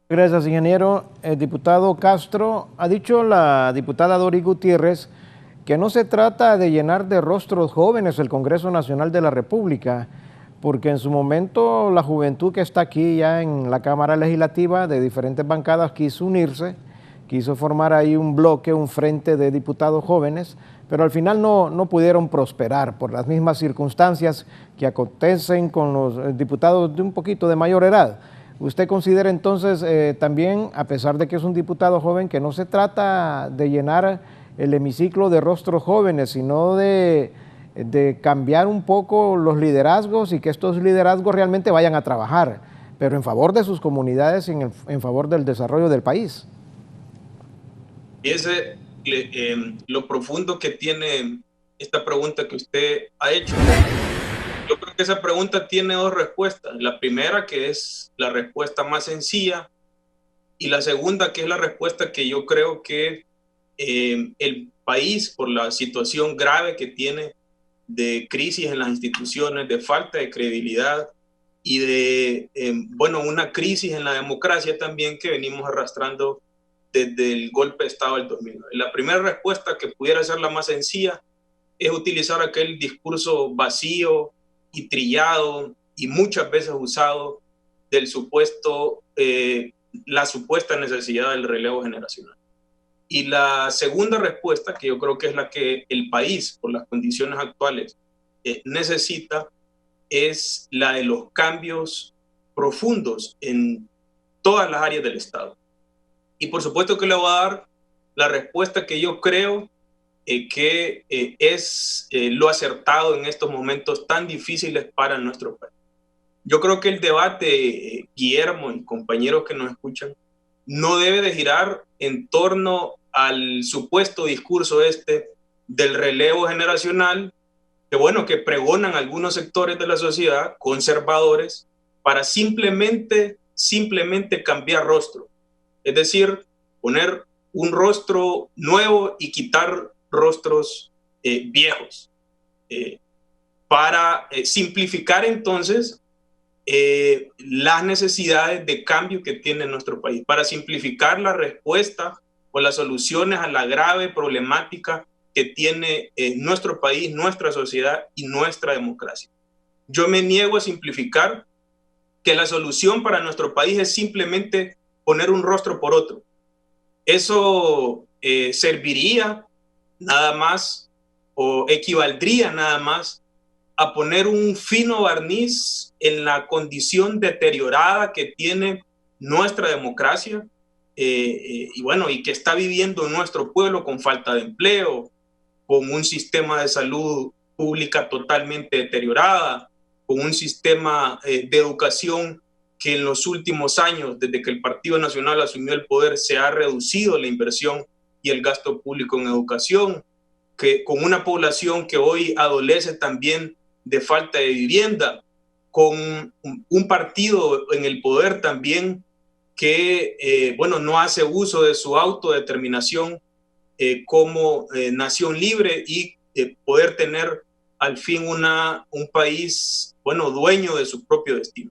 Gracias, ingeniero. El diputado Castro, ha dicho la diputada Doris Gutiérrez que no se trata de llenar de rostros jóvenes el Congreso Nacional de la República, porque en su momento la juventud que está aquí ya en la Cámara Legislativa de diferentes bancadas quiso unirse, quiso formar ahí un bloque, un frente de diputados jóvenes, pero al final no pudieron prosperar por las mismas circunstancias que acontecen con los diputados de un poquito de mayor edad. ¿Usted considera entonces también, a pesar de que es un diputado joven, que no se trata de llenar el hemiciclo de rostros jóvenes, sino de cambiar un poco los liderazgos y que estos liderazgos realmente vayan a trabajar, pero en favor de sus comunidades y en favor del desarrollo del país?
Fíjese lo profundo que tiene esta pregunta que usted ha hecho. Yo creo que esa pregunta tiene dos respuestas. La primera, que es la respuesta más sencilla, y la segunda, que es la respuesta que yo creo que el país, por la situación grave que tiene de crisis en las instituciones, de falta de credibilidad y de, una crisis en la democracia también que venimos arrastrando desde el golpe de Estado del 2009. La primera respuesta, que pudiera ser la más sencilla, es utilizar aquel discurso vacío y trillado y muchas veces usado del la supuesta necesidad del relevo generacional. Y la segunda respuesta, que yo creo que es la que el país, por las condiciones actuales, necesita, es la de los cambios profundos en todas las áreas del Estado. Y por supuesto que le voy a dar la respuesta que yo creo que es lo acertado en estos momentos tan difíciles para nuestro país. Yo creo que el debate, Guillermo y compañeros que nos escuchan, no debe de girar en torno al supuesto discurso del relevo generacional, que pregonan algunos sectores de la sociedad conservadores para simplemente cambiar rostro. Es decir, poner un rostro nuevo y quitar rostros viejos, para simplificar entonces las necesidades de cambio que tiene nuestro país, para simplificar la respuesta o las soluciones a la grave problemática que tiene nuestro país, nuestra sociedad y nuestra democracia. Yo me niego a simplificar que la solución para nuestro país es simplemente poner un rostro por otro. Eso serviría nada más o equivaldría nada más a poner un fino barniz en la condición deteriorada que tiene nuestra democracia y que está viviendo nuestro pueblo con falta de empleo, con un sistema de salud pública totalmente deteriorada, con un sistema de educación que en los últimos años, desde que el Partido Nacional asumió el poder, se ha reducido la inversión y el gasto público en educación, que con una población que hoy adolece también de falta de vivienda, con un partido en el poder también que no hace uso de su autodeterminación como nación libre y poder tener al fin un país dueño de su propio destino.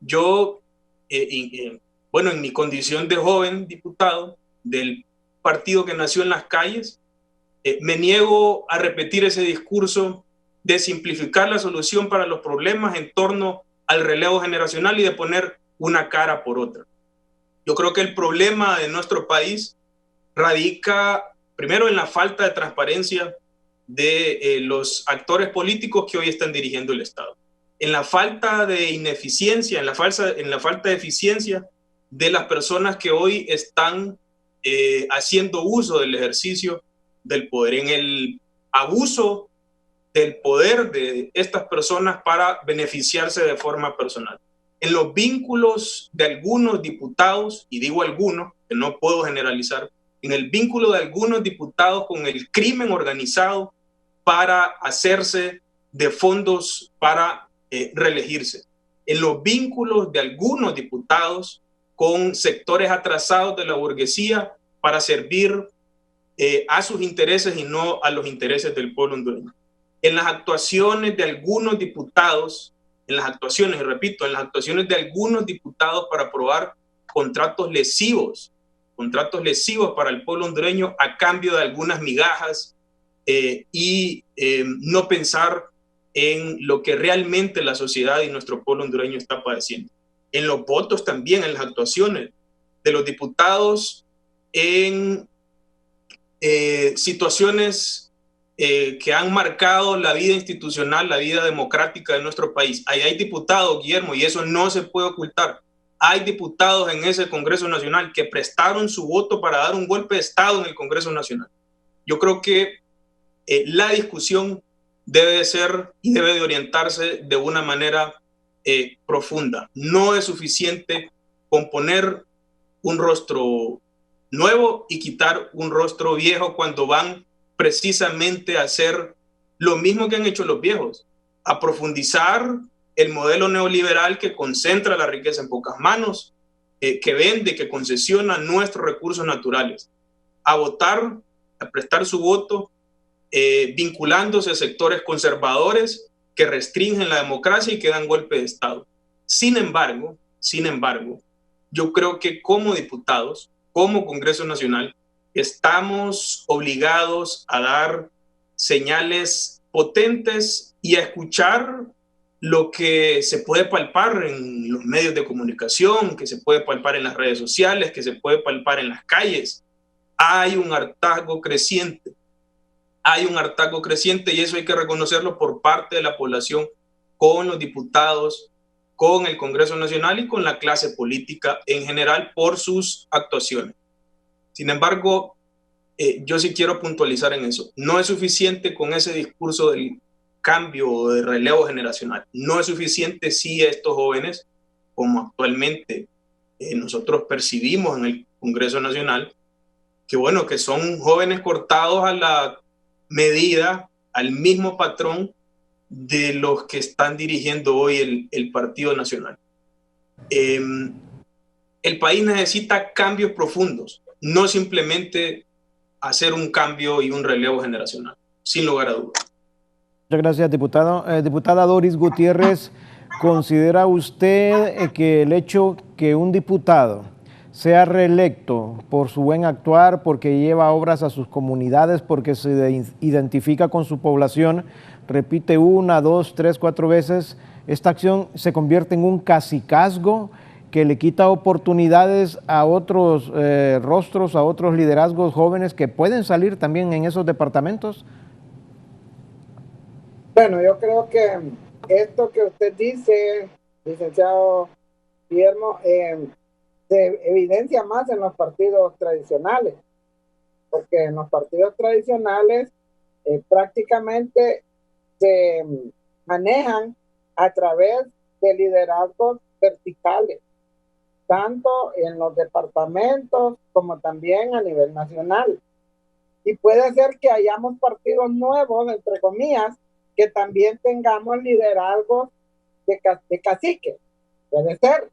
Yo, en mi condición de joven diputado del partido que nació en las calles, me niego a repetir ese discurso de simplificar la solución para los problemas en torno al relevo generacional y de poner una cara por otra. Yo creo que el problema de nuestro país radica primero en la falta de transparencia de los actores políticos que hoy están dirigiendo el Estado, en la falta de ineficiencia, en la falta de eficiencia de las personas que hoy están haciendo uso del ejercicio del poder, en el abuso del poder de estas personas para beneficiarse de forma personal, en los vínculos de algunos diputados, y digo algunos, que no puedo generalizar, en el vínculo de algunos diputados con el crimen organizado para hacerse de fondos para reelegirse, en los vínculos de algunos diputados con sectores atrasados de la burguesía para servir a sus intereses y no a los intereses del pueblo hondureño, en las actuaciones de algunos diputados, en las actuaciones de algunos diputados para aprobar contratos lesivos para el pueblo hondureño a cambio de algunas migajas y no pensar en lo que realmente la sociedad y nuestro pueblo hondureño está padeciendo. En los votos también, en las actuaciones de los diputados en situaciones que han marcado la vida institucional, la vida democrática de nuestro país. Ahí hay diputados, Guillermo, y eso no se puede ocultar. Hay diputados en ese Congreso Nacional que prestaron su voto para dar un golpe de Estado en el Congreso Nacional. Yo creo que la discusión debe ser y debe de orientarse de una manera profunda. No es suficiente con poner un rostro nuevo y quitar un rostro viejo cuando van precisamente a hacer lo mismo que han hecho los viejos, a profundizar el modelo neoliberal que concentra la riqueza en pocas manos, que vende, que concesiona nuestros recursos naturales, a votar, a prestar su voto, vinculándose a sectores conservadores que restringen la democracia y que dan golpe de Estado. Sin embargo, yo creo que como diputados, como Congreso Nacional, estamos obligados a dar señales potentes y a escuchar lo que se puede palpar en los medios de comunicación, que se puede palpar en las redes sociales, que se puede palpar en las calles. Hay un hartazgo creciente y eso hay que reconocerlo por parte de la población con los diputados, con el Congreso Nacional y con la clase política en general por sus actuaciones. Sin embargo, yo sí quiero puntualizar en eso. No es suficiente con ese discurso del cambio o de relevo generacional. No es suficiente si estos jóvenes, como actualmente nosotros percibimos en el Congreso Nacional, que son jóvenes cortados a la medida, al mismo patrón de los que están dirigiendo hoy el Partido Nacional. El país necesita cambios profundos, no simplemente hacer un cambio y un relevo generacional, sin lugar a dudas.
Muchas gracias, diputado. Diputada Doris Gutiérrez, ¿considera usted que el hecho que un diputado sea reelecto por su buen actuar, porque lleva obras a sus comunidades, porque se identifica con su población, repite 1, 2, 3, 4 veces, esta acción se convierte en un cacicazgo que le quita oportunidades a otros rostros, a otros liderazgos jóvenes que pueden salir también en esos departamentos?
Bueno, yo creo que esto que usted dice, licenciado Guillermo, se evidencia más en los partidos tradicionales, porque en los partidos tradicionales prácticamente se manejan a través de liderazgos verticales, tanto en los departamentos como también a nivel nacional. Y puede ser que hayamos partidos nuevos, entre comillas, que también tengamos liderazgos de caciques. Puede ser.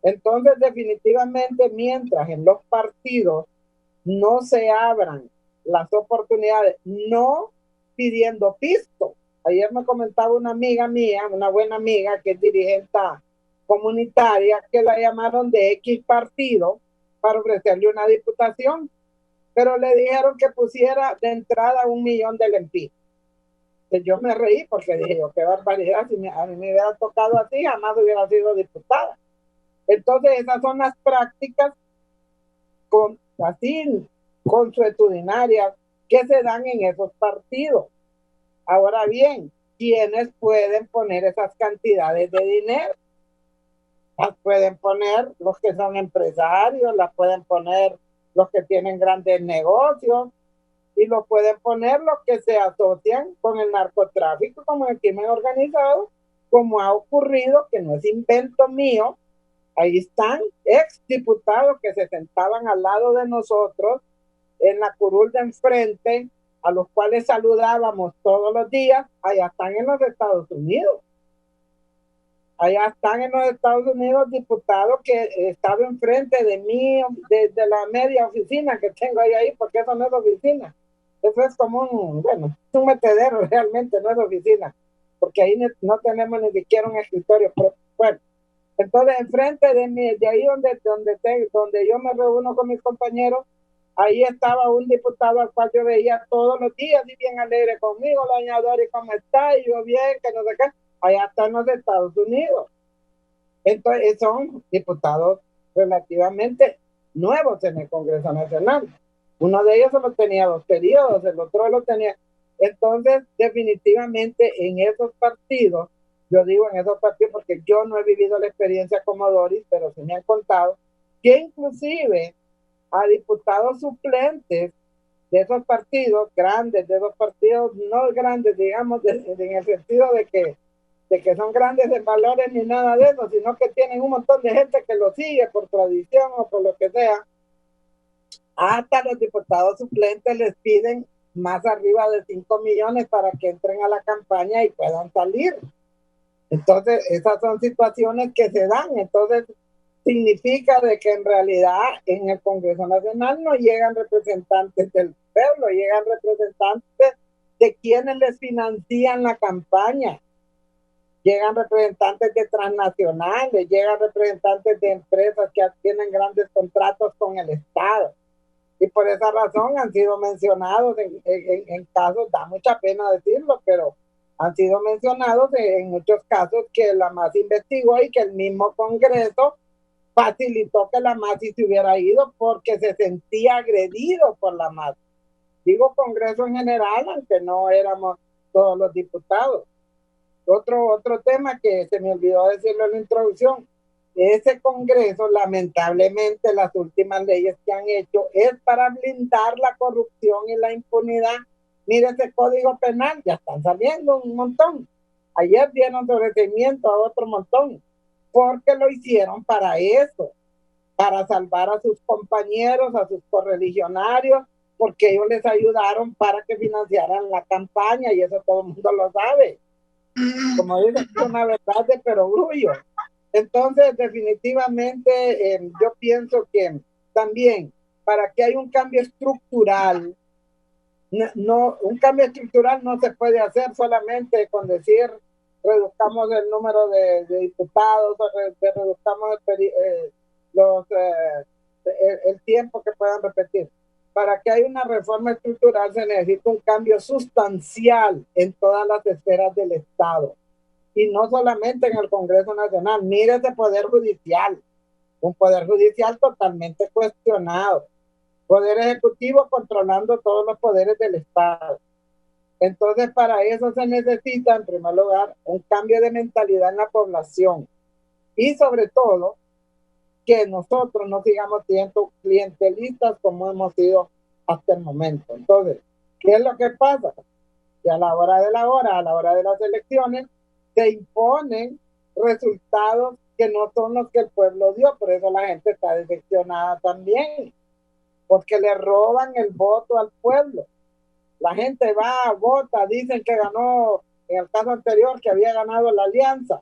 Entonces, definitivamente, mientras en los partidos no se abran las oportunidades, no pidiendo pisto. Ayer me comentaba una amiga mía, una buena amiga que es dirigente comunitaria, que la llamaron de X partido para ofrecerle una diputación, pero le dijeron que pusiera de entrada 1 millón de lempiras. Yo me reí porque dije yo, qué barbaridad, si a mí me hubiera tocado así, jamás hubiera sido diputada. Entonces esas son las prácticas consuetudinarias que se dan en esos partidos. Ahora bien, ¿quiénes pueden poner esas cantidades de dinero? Las pueden poner los que son empresarios, las pueden poner los que tienen grandes negocios, y lo pueden poner los que se asocian con el narcotráfico, como el crimen organizado, como ha ocurrido, que no es invento mío. Ahí están exdiputados que se sentaban al lado de nosotros en la curul de enfrente, a los cuales saludábamos todos los días. Allá están en los Estados Unidos. Allá están en los Estados Unidos diputados que estaban enfrente de mí, de la media oficina que tengo ahí, porque eso no es oficina. Eso es como un metedero realmente, no es oficina, porque ahí no tenemos ni siquiera un escritorio. Pero, bueno, entonces enfrente de mí, de ahí donde yo me reúno con mis compañeros, ahí estaba un diputado al cual yo veía todos los días y bien alegre conmigo, doña Dori, ¿cómo está? Y yo bien, que no sé qué. Allá están los Estados Unidos. Entonces son diputados relativamente nuevos en el Congreso Nacional. Uno de ellos solo tenía 2 periodos, el otro lo tenía. Entonces, definitivamente en esos partidos, yo digo en esos partidos porque yo no he vivido la experiencia como Doris, pero se me han contado que inclusive a diputados suplentes de esos partidos grandes, de esos partidos no grandes, digamos, en el sentido de que son grandes en valores ni nada de eso, sino que tienen un montón de gente que lo sigue por tradición o por lo que sea. Hasta los diputados suplentes les piden más arriba de 5 millones para que entren a la campaña y puedan salir. Entonces, esas son situaciones que se dan. Entonces, significa de que en realidad en el Congreso Nacional no llegan representantes del pueblo, llegan representantes de quienes les financian la campaña. Llegan representantes de transnacionales, llegan representantes de empresas que tienen grandes contratos con el Estado. Y por esa razón han sido mencionados en casos, da mucha pena decirlo, pero han sido mencionados en muchos casos que la MAS investigó y que el mismo Congreso facilitó que la MAS se hubiera ido porque se sentía agredido por la MAS. Digo Congreso en general, aunque no éramos todos los diputados. Otro tema que se me olvidó decirlo en la introducción, ese Congreso, lamentablemente, las últimas leyes que han hecho es para blindar la corrupción y la impunidad. Mire ese Código Penal, ya están saliendo un montón. Ayer dieron sobreseimiento a otro montón, porque lo hicieron para eso, para salvar a sus compañeros, a sus correligionarios, porque ellos les ayudaron para que financiaran la campaña, y eso todo el mundo lo sabe. Como dicen, es una verdad de perogrullo. Entonces, definitivamente, yo pienso que también, para que haya un cambio estructural, un cambio estructural no se puede hacer solamente con decir reduzcamos el número de diputados, o reduzcamos el tiempo que puedan repetir. Para que haya una reforma estructural se necesita un cambio sustancial en todas las esferas del Estado. Y no solamente en el Congreso Nacional. Mire ese Poder Judicial. un poder judicial totalmente cuestionado, poder ejecutivo controlando todos los poderes del Estado. Entonces, para eso se necesita, en primer lugar, un cambio de mentalidad en la población y sobre todo, que nosotros no sigamos siendo clientelistas como hemos sido hasta el momento. Entonces, ¿qué es lo que pasa? Que a la hora de las elecciones, se imponen resultados que no son los que el pueblo dio. Por eso la gente está decepcionada también, porque le roban el voto al pueblo. La gente va, vota, dicen que ganó, en el caso anterior, que había ganado la alianza,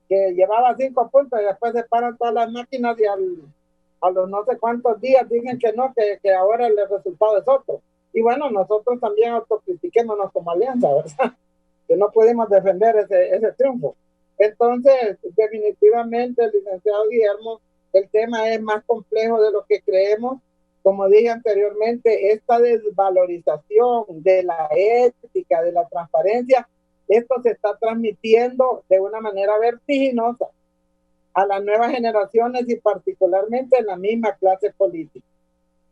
que llevaba 5 puntos y después se paran todas las máquinas y a los no sé cuántos días dicen que no, que ahora el resultado es otro. Y bueno, nosotros también autocritiquémonos como alianza, ¿verdad? Que no pudimos defender ese triunfo. Entonces, definitivamente, licenciado Guillermo, el tema es más complejo de lo que creemos. Como dije anteriormente, esta desvalorización de la ética, de la transparencia, esto se está transmitiendo de una manera vertiginosa a las nuevas generaciones y particularmente en la misma clase política,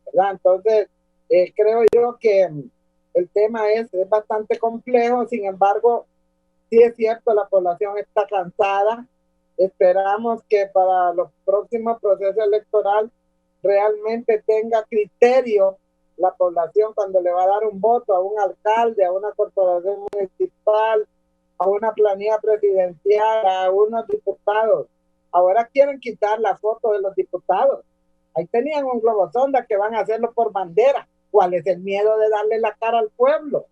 ¿verdad? Entonces, creo yo que el tema es bastante complejo. Sin embargo, sí es cierto, la población está cansada. Esperamos que para los próximos procesos electorales realmente tenga criterio la población cuando le va a dar un voto a un alcalde, a una corporación municipal, a una planilla presidencial, a unos diputados. Ahora quieren quitar la foto de los diputados. Ahí tenían un globosonda que van a hacerlo por bandera. ¿Cuál es el miedo de darle la cara al pueblo?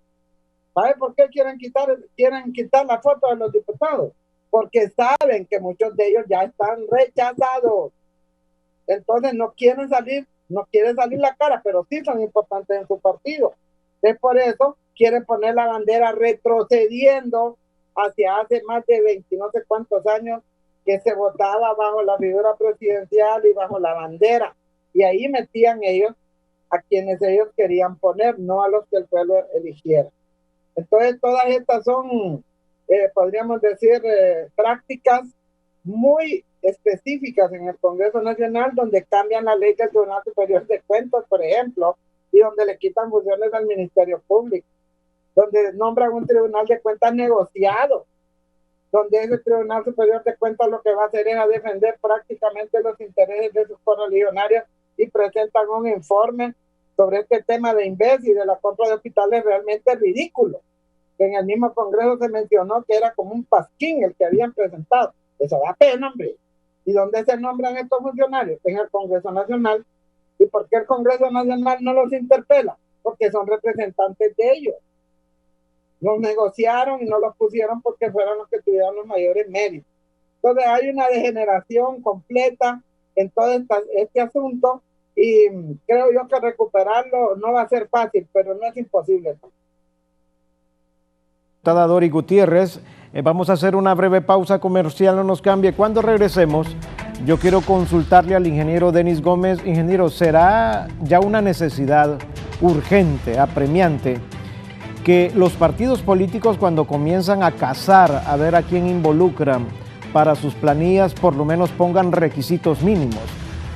¿Sabe por qué quieren quitar la foto de los diputados? Porque saben que muchos de ellos ya están rechazados. Entonces no quieren salir la cara, pero sí son importantes en su partido. Es por eso quieren poner la bandera retrocediendo hacia hace más de 20 no sé cuántos años que se votaba bajo la figura presidencial y bajo la bandera. Y ahí metían ellos a quienes ellos querían poner, no a los que el pueblo eligiera. Entonces todas estas son, podríamos decir, prácticas muy específicas en el Congreso Nacional, donde cambian la ley del Tribunal Superior de Cuentas, por ejemplo, y donde le quitan funciones al Ministerio Público, donde nombran un Tribunal de Cuentas negociado, donde ese Tribunal Superior de Cuentas lo que va a hacer es a defender prácticamente los intereses de sus correligionarios y presentan un informe sobre este tema de Inves y de la compra de hospitales realmente ridículo. En el mismo Congreso se mencionó que era como un pasquín el que habían presentado. Eso da pena, hombre. ¿Y dónde se nombran estos funcionarios? En el Congreso Nacional. ¿Y por qué el Congreso Nacional no los interpela? Porque son representantes de ellos. Los negociaron y no los pusieron porque fueron los que tuvieron los mayores méritos. Entonces hay una degeneración completa en todo este asunto y creo yo que recuperarlo no va a ser fácil, pero no es imposible.
Dori Gutiérrez, vamos a hacer una breve pausa comercial, no nos cambie. Cuando regresemos, yo quiero consultarle al ingeniero Denis Gómez. Ingeniero, ¿será ya una necesidad urgente, apremiante, que los partidos políticos cuando comienzan a cazar, a ver a quién involucran para sus planillas, por lo menos pongan requisitos mínimos?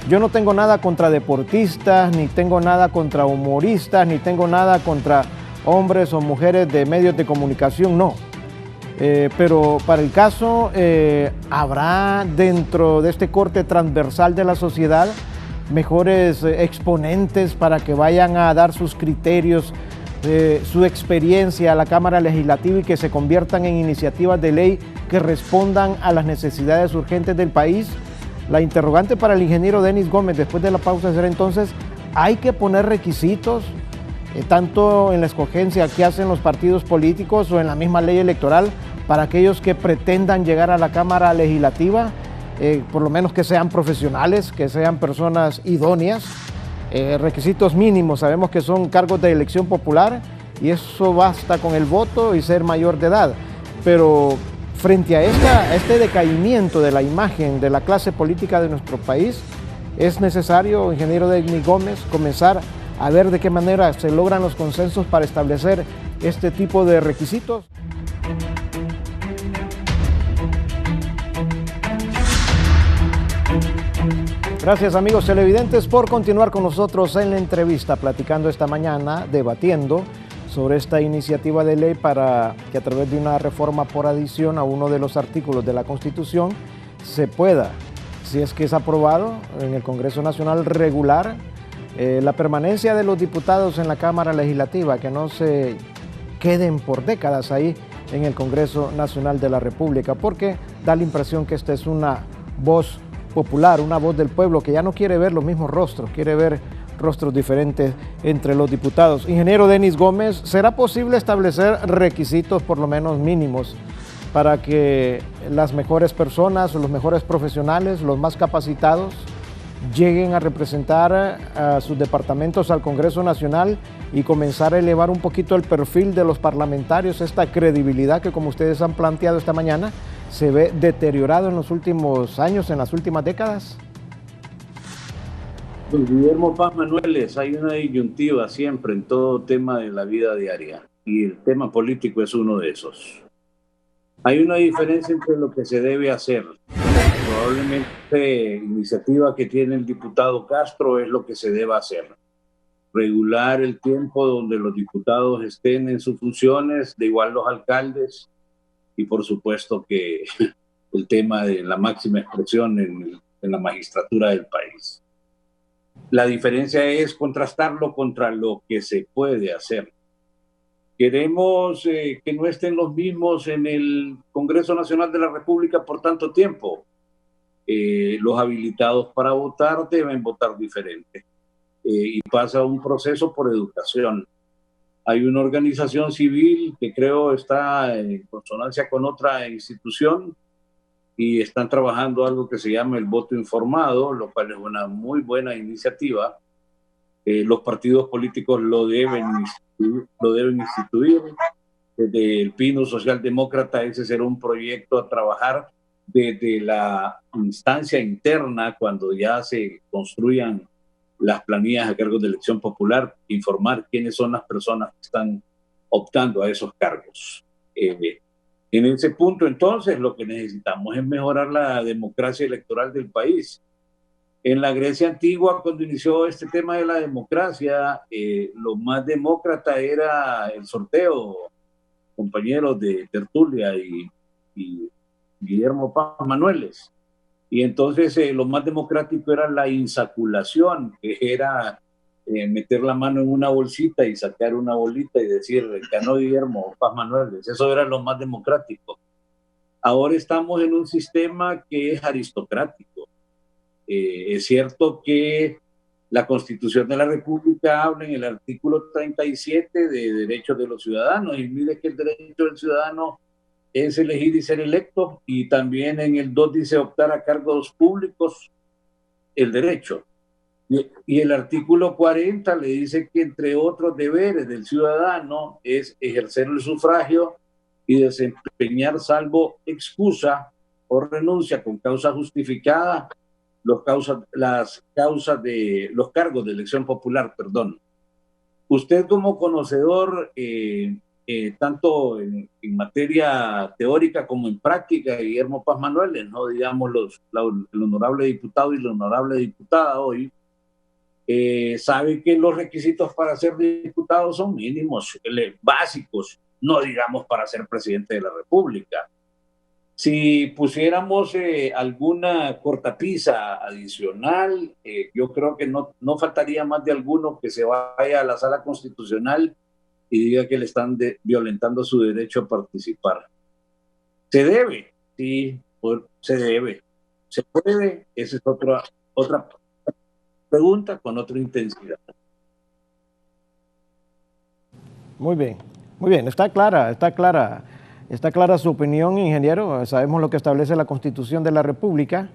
Yo no tengo nada contra deportistas, ni tengo nada contra humoristas, ni tengo nada contra hombres o mujeres de medios de comunicación, no. Pero para el caso, ¿habrá dentro de este corte transversal de la sociedad mejores exponentes para que vayan a dar sus criterios, su experiencia a la Cámara Legislativa y que se conviertan en iniciativas de ley que respondan a las necesidades urgentes del país? La interrogante para el ingeniero Denis Gómez después de la pausa será entonces, ¿hay que poner requisitos tanto en la escogencia que hacen los partidos políticos o en la misma ley electoral para aquellos que pretendan llegar a la Cámara Legislativa? Por lo menos que sean profesionales, que sean personas idóneas. Requisitos mínimos, sabemos que son cargos de elección popular y eso basta con el voto y ser mayor de edad, pero frente a este decaimiento de la imagen de la clase política de nuestro país, es necesario, ingeniero Denis Gómez, comenzar a ver de qué manera se logran los consensos para establecer este tipo de requisitos. Gracias, amigos televidentes, por continuar con nosotros en la entrevista, platicando esta mañana, debatiendo sobre esta iniciativa de ley para que a través de una reforma por adición a uno de los artículos de la Constitución se pueda, si es que es aprobado en el Congreso Nacional, regular la permanencia de los diputados en la Cámara Legislativa, que no se queden por décadas ahí en el Congreso Nacional de la República, porque da la impresión que esta es una voz popular, una voz del pueblo que ya no quiere ver los mismos rostros, quiere ver rostros diferentes entre los diputados. Ingeniero Denis Gómez, ¿será posible establecer requisitos por lo menos mínimos para que las mejores personas, los mejores profesionales, los más capacitados, lleguen a representar a sus departamentos al Congreso Nacional y comenzar a elevar un poquito el perfil de los parlamentarios, esta credibilidad que, como ustedes han planteado esta mañana, se ve deteriorado en los últimos años, en las últimas décadas?
Pues, Guillermo Paz Manueles, hay una disyuntiva siempre en todo tema de la vida diaria, y el tema político es uno de esos. Hay una diferencia entre lo que se debe hacer. Probablemente la iniciativa que tiene el diputado Castro es lo que se debe hacer. Regular el tiempo donde los diputados estén en sus funciones, de igual los alcaldes, y por supuesto que el tema de la máxima expresión en la magistratura del país. La diferencia es contrastarlo contra lo que se puede hacer. Queremos que no estén los mismos en el Congreso Nacional de la República por tanto tiempo. Los habilitados para votar deben votar diferente. Y pasa un proceso por educación. Hay una organización civil que creo está en consonancia con otra institución y están trabajando algo que se llama el voto informado, lo cual es una muy buena iniciativa. Los partidos políticos lo deben instituir. Desde el Pino Socialdemócrata ese será un proyecto a trabajar desde la instancia interna, cuando ya se construyan las planillas a cargo de elección popular, informar quiénes son las personas que están optando a esos cargos. En ese punto, entonces, lo que necesitamos es mejorar la democracia electoral del país. En la Grecia antigua, cuando inició este tema de la democracia, lo más demócrata era el sorteo, compañeros de tertulia y Guillermo Paz Manueles. Y entonces lo más democrático era la insaculación, que era meter la mano en una bolsita y sacar una bolita y decir, ganó Guillermo Paz Manueles. Eso era lo más democrático. Ahora estamos en un sistema que es aristocrático. Es cierto que la Constitución de la República habla en el artículo 37 de derechos de los ciudadanos, y mire que el derecho del ciudadano es elegir y ser electo, y también en el 2 dice optar a cargos públicos, el derecho. Y el artículo 40 le dice que entre otros deberes del ciudadano es ejercer el sufragio y desempeñar, salvo excusa o renuncia con causa justificada, los cargos de elección popular, perdón. Usted, como conocedor, tanto en materia teórica como en práctica, Guillermo Paz Manueles, no digamos el honorable diputado y la honorable diputada hoy, sabe que los requisitos para ser diputado son mínimos, básicos, no digamos para ser presidente de la República. Si pusiéramos alguna cortapisa adicional, yo creo que no faltaría más de alguno que se vaya a la sala constitucional y diga que le están violentando su derecho a participar. Se debe, sí, se debe. Se puede, esa es otra pregunta con otra intensidad.
Muy bien, está clara su opinión, ingeniero. Sabemos lo que establece la Constitución de la República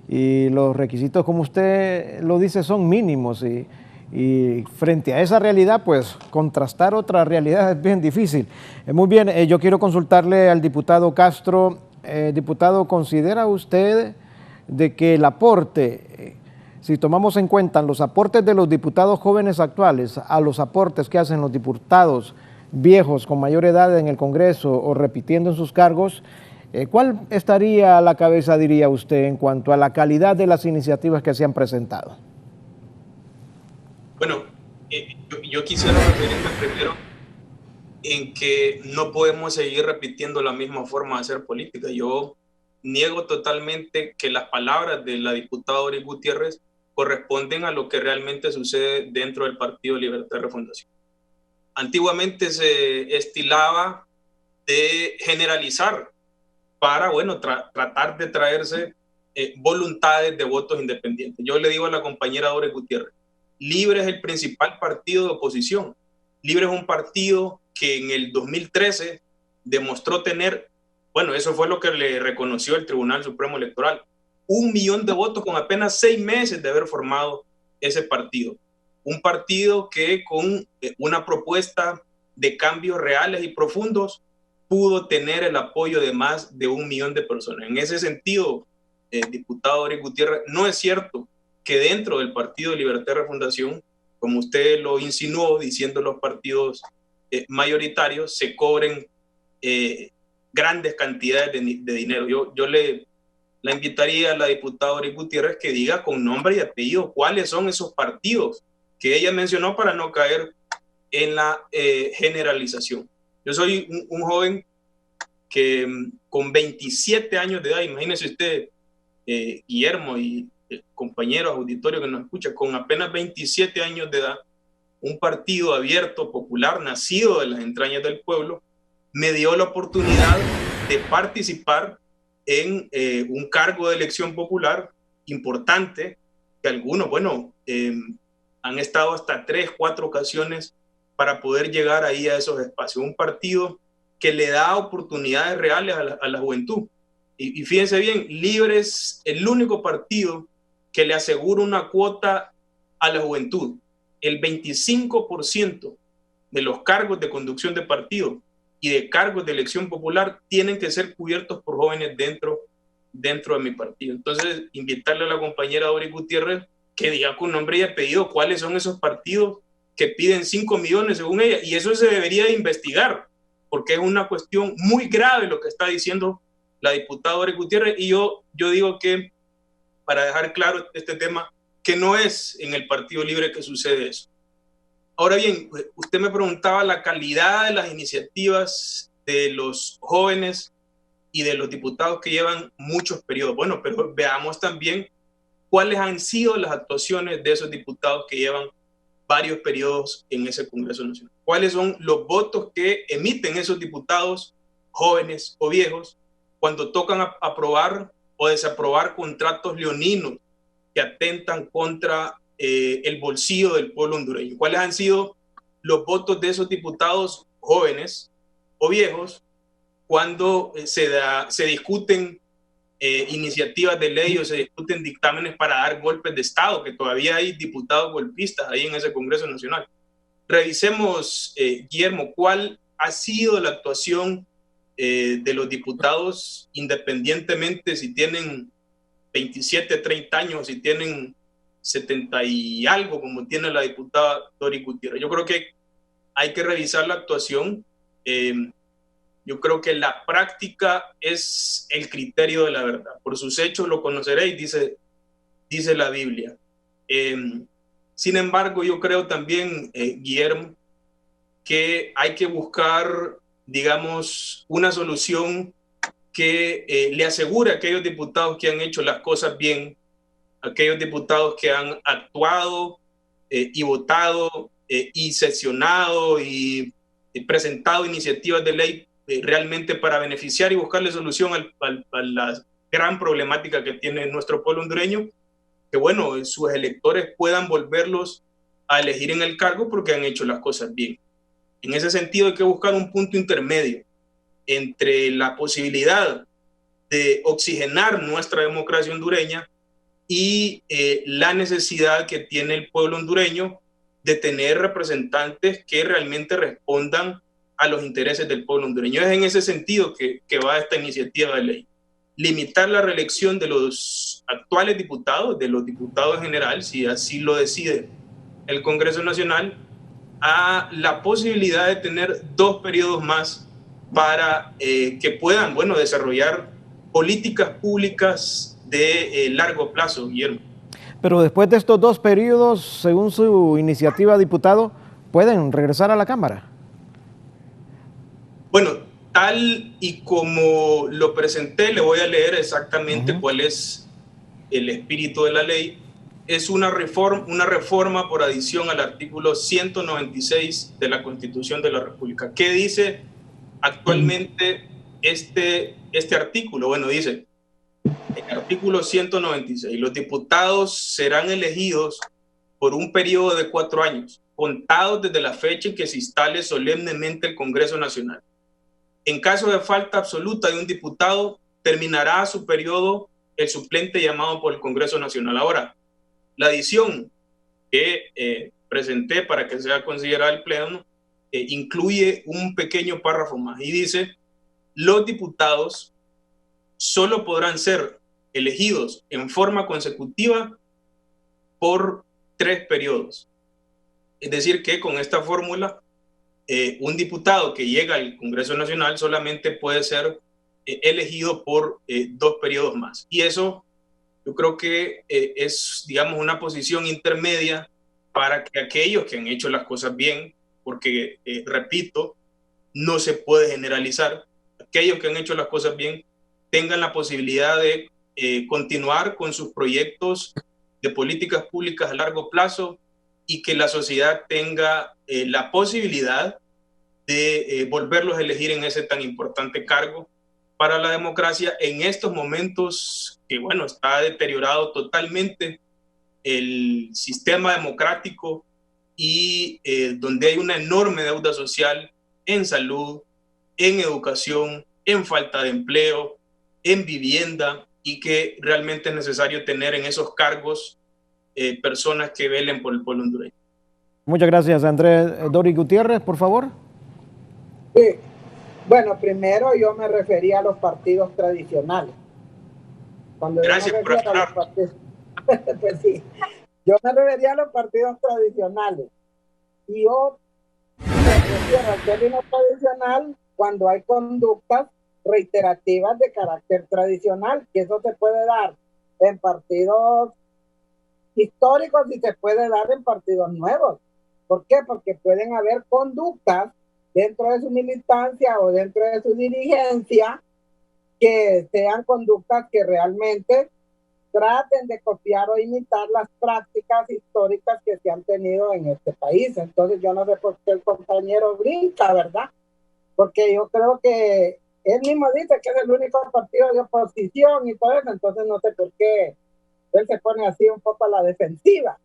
y los requisitos, como usted lo dice, son mínimos, y frente a esa realidad, pues contrastar otra realidad es bien difícil. Muy bien, yo quiero consultarle al diputado Castro. Diputado, ¿considera usted de que el aporte, si tomamos en cuenta los aportes de los diputados jóvenes actuales a los aportes que hacen los diputados viejos con mayor edad en el Congreso o repitiendo en sus cargos, ¿Cuál estaría a la cabeza, diría usted, en cuanto a la calidad de las iniciativas que se han presentado?
Bueno, yo quisiera referirme primero en que no podemos seguir repitiendo la misma forma de hacer política. Yo niego totalmente que las palabras de la diputada Doris Gutiérrez corresponden a lo que realmente sucede dentro del Partido Libertad y Refundación. Antiguamente se estilaba de generalizar para, bueno, tratar de traerse voluntades de votos independientes. Yo le digo a la compañera Doris Gutiérrez, Libre es el principal partido de oposición. Libre es un partido que en el 2013 demostró tener, bueno, eso fue lo que le reconoció el Tribunal Supremo Electoral, 1 millón de votos con apenas 6 meses de haber formado ese partido. Un partido que con una propuesta de cambios reales y profundos pudo tener el apoyo de más de 1 millón de personas. En ese sentido, diputado Doris Gutiérrez, no es cierto que dentro del Partido Libertad y Refundación, como usted lo insinuó diciendo los partidos mayoritarios, se cobren grandes cantidades de dinero. Yo la invitaría a la diputada Doris Gutiérrez que diga con nombre y apellido cuáles son esos partidos que ella mencionó para no caer en la generalización. Yo soy un joven que con 27 años de edad, imagínese usted, Guillermo y compañeros auditorios que nos escuchan, con apenas 27 años de edad, un partido abierto, popular, nacido de las entrañas del pueblo, me dio la oportunidad de participar en un cargo de elección popular importante, que algunos, bueno, han estado hasta 3, 4 ocasiones para poder llegar ahí a esos espacios. Un partido que le da oportunidades reales a la juventud. Y fíjense bien, Libre es el único partido que le asegura una cuota a la juventud. El 25% de los cargos de conducción de partido y de cargos de elección popular tienen que ser cubiertos por jóvenes dentro de mi partido. Entonces, invitarle a la compañera Doris Gutiérrez que diga con nombre y apellido cuáles son esos partidos que piden 5 millones según ella, y eso se debería de investigar, porque es una cuestión muy grave lo que está diciendo la diputada Doris Gutiérrez, y yo digo que, para dejar claro este tema, que no es en el Partido Libre que sucede eso. Ahora bien, usted me preguntaba la calidad de las iniciativas de los jóvenes y de los diputados que llevan muchos periodos. Bueno, pero veamos también cuáles han sido las actuaciones de esos diputados que llevan varios periodos en ese Congreso Nacional. ¿Cuáles son los votos que emiten esos diputados, jóvenes o viejos, cuando tocan aprobar o desaprobar contratos leoninos que atentan contra el bolsillo del pueblo hondureño? ¿Cuáles han sido los votos de esos diputados jóvenes o viejos cuando se discuten iniciativas de ley o se discuten dictámenes para dar golpes de Estado, que todavía hay diputados golpistas ahí en ese Congreso Nacional? Revisemos, Guillermo, cuál ha sido la actuación de los diputados, independientemente si tienen 27, 30 años, si tienen 70 y algo, como tiene la diputada Doris Gutiérrez. Yo creo que hay que revisar la actuación. Yo creo que la práctica es el criterio de la verdad. Por sus hechos lo conoceréis, dice la Biblia. Sin embargo, yo creo también, Guillermo, que hay que buscar, digamos, una solución que le asegure a aquellos diputados que han hecho las cosas bien, aquellos diputados que han actuado y votado y sesionado y presentado iniciativas de ley realmente para beneficiar y buscarle solución a la gran problemática que tiene nuestro pueblo hondureño, que bueno, sus electores puedan volverlos a elegir en el cargo porque han hecho las cosas bien. En ese sentido hay que buscar un punto intermedio entre la posibilidad de oxigenar nuestra democracia hondureña y la necesidad que tiene el pueblo hondureño de tener representantes que realmente respondan a los intereses del pueblo hondureño. Es en ese sentido que va esta iniciativa de ley. Limitar la reelección de los actuales diputados, de los diputados en general, si así lo decide el Congreso Nacional, a la posibilidad de tener 2 periodos más para que puedan, bueno, desarrollar políticas públicas de largo plazo, Guillermo.
Pero después de estos 2 periodos, según su iniciativa, diputado, ¿pueden regresar a la Cámara?
Bueno, tal y como lo presenté, le voy a leer exactamente cuál es el espíritu de la ley. Es una reforma por adición al artículo 196 de la Constitución de la República. ¿Qué dice actualmente este artículo? Bueno, dice, el artículo 196, los diputados serán elegidos por un periodo de 4 años, contados desde la fecha en que se instale solemnemente el Congreso Nacional. En caso de falta absoluta de un diputado, terminará su periodo el suplente llamado por el Congreso Nacional. Ahora, la adición que presenté para que sea considerada el Pleno incluye un pequeño párrafo más y dice: los diputados solo podrán ser elegidos en forma consecutiva por 3 periodos. Es decir, que con esta fórmula, un diputado que llega al Congreso Nacional solamente puede ser elegido por 2 periodos más. Y eso yo creo que es, digamos, una posición intermedia para que aquellos que han hecho las cosas bien, porque, repito, no se puede generalizar, aquellos que han hecho las cosas bien tengan la posibilidad de continuar con sus proyectos de políticas públicas a largo plazo y que la sociedad tenga la posibilidad de volverlos a elegir en ese tan importante cargo para la democracia en estos momentos que, bueno, está deteriorado totalmente el sistema democrático y donde hay una enorme deuda social en salud, en educación, en falta de empleo, en vivienda, y que realmente es necesario tener en esos cargos personas que velen por el pueblo hondureño.
Muchas gracias, Andrés. Dori Gutiérrez, por favor.
Sí. Bueno, primero yo me refería a los partidos tradicionales. Cuando
Gracias por aclarar.
Pues sí, yo me refería a los partidos tradicionales. Y yo me refiero al término tradicional cuando hay conductas reiterativas de carácter tradicional, que eso se puede dar en partidos históricos y se puede dar en partidos nuevos. ¿Por qué? Porque pueden haber conductas dentro de su militancia o dentro de su dirigencia que sean conductas que realmente traten de copiar o imitar las prácticas históricas que se han tenido en este país. Entonces yo no sé por qué el compañero brinca, ¿verdad? Porque yo creo que él mismo dice que es el único partido de oposición y todo eso, entonces no sé por qué él se pone así un poco a la defensiva.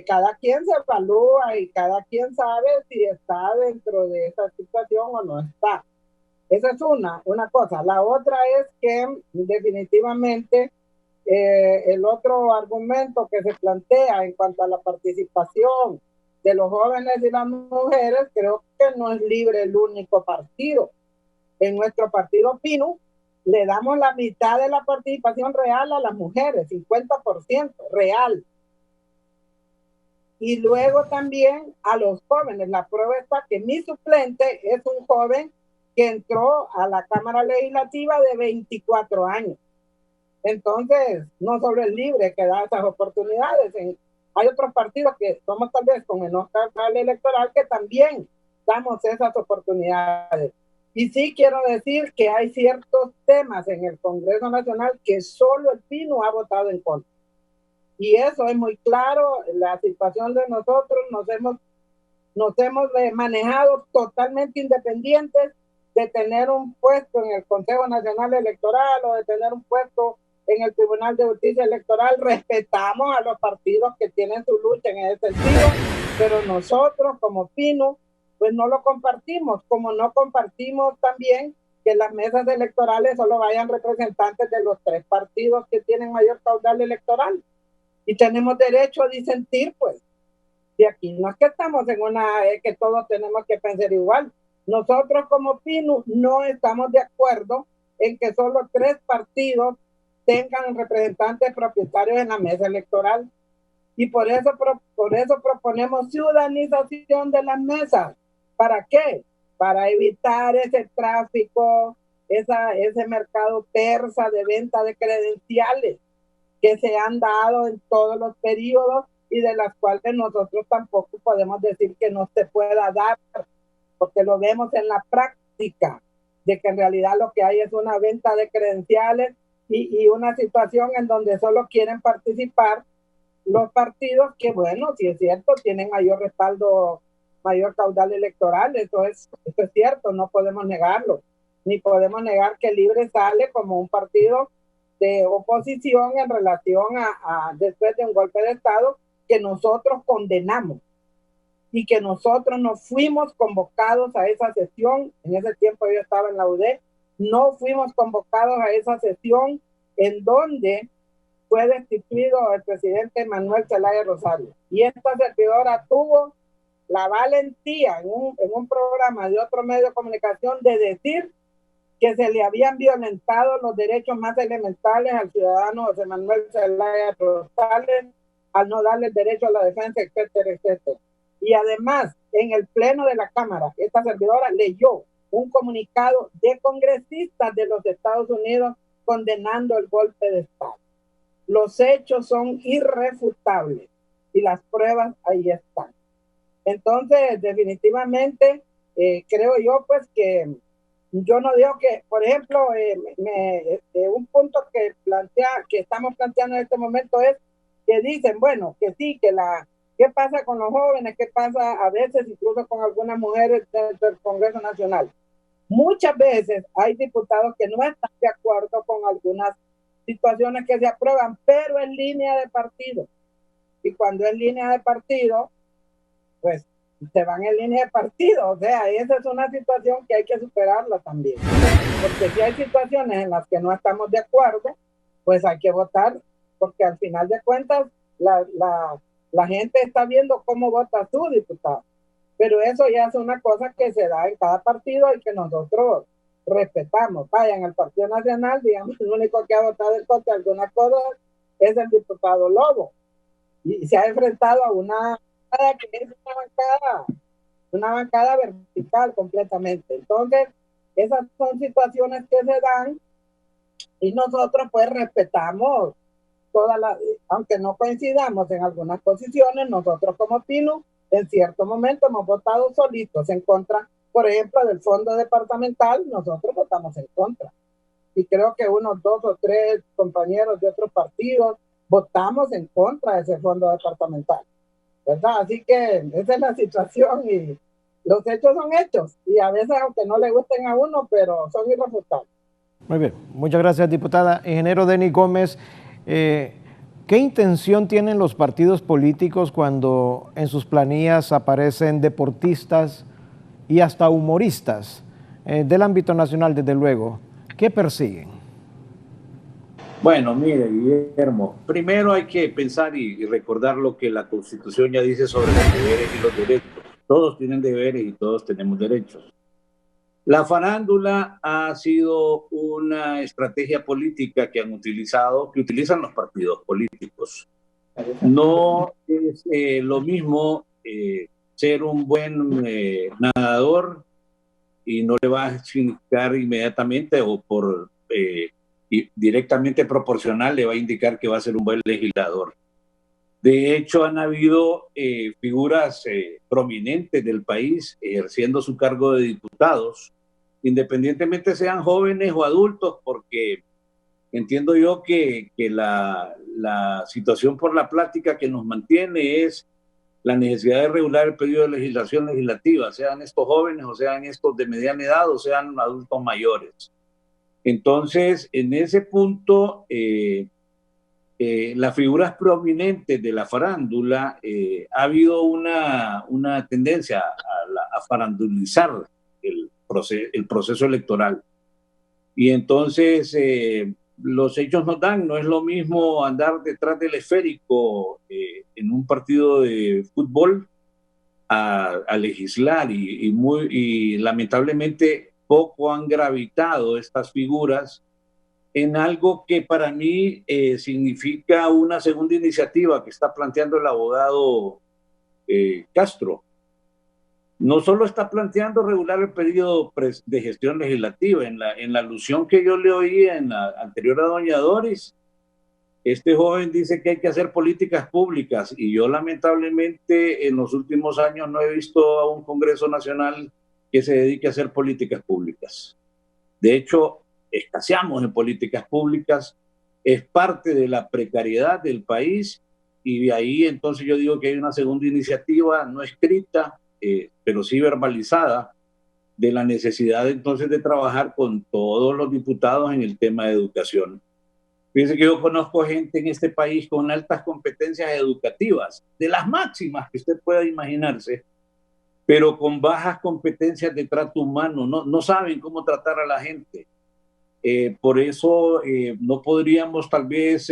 Cada quien se evalúa y cada quien sabe si está dentro de esa situación o no está. Esa es una cosa. La otra es que definitivamente el otro argumento que se plantea en cuanto a la participación de los jóvenes y las mujeres, creo que no es libre el único partido. En nuestro partido PINU le damos la mitad de la participación real a las mujeres, 50% real. Y luego también a los jóvenes. La prueba está que mi suplente es un joven que entró a la Cámara Legislativa de 24 años. Entonces, no solo es libre que da esas oportunidades. Hay otros partidos que somos tal vez con menor capital electoral que también damos esas oportunidades. Y sí quiero decir que hay ciertos temas en el Congreso Nacional que solo el PINU ha votado en contra. Y eso es muy claro. La situación de nosotros nos hemos manejado totalmente independientes de tener un puesto en el Consejo Nacional Electoral o de tener un puesto en el Tribunal de Justicia Electoral. Respetamos a los partidos que tienen su lucha en ese sentido, pero nosotros como PINU pues no lo compartimos, como no compartimos también que las mesas electorales solo vayan representantes de los 3 partidos que tienen mayor caudal electoral. Y tenemos derecho a disentir, pues. Y aquí no es que estamos en que todos tenemos que pensar igual. Nosotros como PINU no estamos de acuerdo en que solo 3 partidos tengan representantes propietarios en la mesa electoral. Y por eso proponemos ciudadanización de las mesas. ¿Para qué? para evitar ese tráfico, ese mercado persa de venta de credenciales que se han dado en todos los periodos y de las cuales nosotros tampoco podemos decir que no se pueda dar, porque lo vemos en la práctica, de que en realidad lo que hay es una venta de credenciales y una situación en donde solo quieren participar los partidos que, bueno, si es cierto, tienen mayor respaldo, mayor caudal electoral, eso es cierto, no podemos negarlo, ni podemos negar que Libre sale como un partido de oposición en relación a después de un golpe de Estado que nosotros condenamos y que nosotros no fuimos convocados a esa sesión. En ese tiempo yo estaba en la UD, no fuimos convocados a esa sesión en donde fue destituido el presidente Manuel Zelaya Rosario. Y esta servidora tuvo la valentía en un programa de otro medio de comunicación de decir que se le habían violentado los derechos más elementales al ciudadano José Manuel Zelaya Rosales al no darle el derecho a la defensa, etcétera, etcétera. Y además, en el pleno de la Cámara, esta servidora leyó un comunicado de congresistas de los Estados Unidos condenando el golpe de Estado. Los hechos son irrefutables y las pruebas ahí están. Entonces, definitivamente, creo yo, pues, que yo no digo que, por ejemplo, un punto que estamos planteando en este momento es que dicen, bueno, que sí, ¿qué pasa con los jóvenes? ¿Qué pasa a veces incluso con algunas mujeres dentro del Congreso Nacional? Muchas veces hay diputados que no están de acuerdo con algunas situaciones que se aprueban, pero en línea de partido. Y cuando es línea de partido, pues se van en línea de partido. O sea, esa es una situación que hay que superarla también. Porque si hay situaciones en las que no estamos de acuerdo, pues hay que votar, porque al final de cuentas la gente está viendo cómo vota su diputado. Pero eso ya es una cosa que se da en cada partido y que nosotros respetamos. Vayan al Partido Nacional, digamos, el único que ha votado en contra de algunas cosas es el diputado Lobo. Y se ha enfrentado a una que es una bancada vertical completamente. Entonces, esas son situaciones que se dan y nosotros pues respetamos aunque no coincidamos en algunas posiciones, nosotros como PINU en cierto momento hemos votado solitos en contra, por ejemplo, del fondo departamental, nosotros votamos en contra. Y creo que unos 2 o 3 compañeros de otros partidos votamos en contra de ese fondo departamental, ¿verdad? Así que esa es la situación y los hechos son hechos. Y a veces, aunque no le gusten a uno, pero son irrefutables.
Muy bien, muchas gracias, diputada. Ingeniero Denis Gómez, ¿qué intención tienen los partidos políticos cuando en sus planillas aparecen deportistas y hasta humoristas del ámbito nacional, desde luego? ¿Qué persiguen?
Bueno, mire, Guillermo, primero hay que pensar y recordar lo que la Constitución ya dice sobre los deberes y los derechos. Todos tienen deberes y todos tenemos derechos. La farándula ha sido una estrategia política que utilizan los partidos políticos. No es lo mismo ser un buen nadador y no le va a significar inmediatamente o y directamente proporcional le va a indicar que va a ser un buen legislador. De hecho, han habido figuras prominentes del país ejerciendo su cargo de diputados, independientemente sean jóvenes o adultos, porque entiendo yo que la situación por la plática que nos mantiene es la necesidad de regular el periodo de legislación legislativa, sean estos jóvenes o sean estos de mediana edad o sean adultos mayores. Entonces, en ese punto, las figuras prominentes de la farándula, ha habido una tendencia a farandulizar el proceso electoral. Y entonces los hechos nos dan, no es lo mismo andar detrás del esférico en un partido de fútbol a legislar y lamentablemente poco han gravitado estas figuras en algo que para mí significa una segunda iniciativa que está planteando el abogado Castro. no solo está planteando regular el periodo de gestión legislativa, en la alusión que yo le oí en la anterior a doña Doris, este joven dice que hay que hacer políticas públicas y yo lamentablemente en los últimos años no he visto a un Congreso Nacional que se dedique a hacer políticas públicas. De hecho, escaseamos en políticas públicas, es parte de la precariedad del país y de ahí entonces yo digo que hay una segunda iniciativa no escrita, pero sí verbalizada, de la necesidad entonces de trabajar con todos los diputados en el tema de educación. Fíjense que yo conozco gente en este país con altas competencias educativas, de las máximas que usted pueda imaginarse, pero con bajas competencias de trato humano, no saben cómo tratar a la gente. Por eso no podríamos tal vez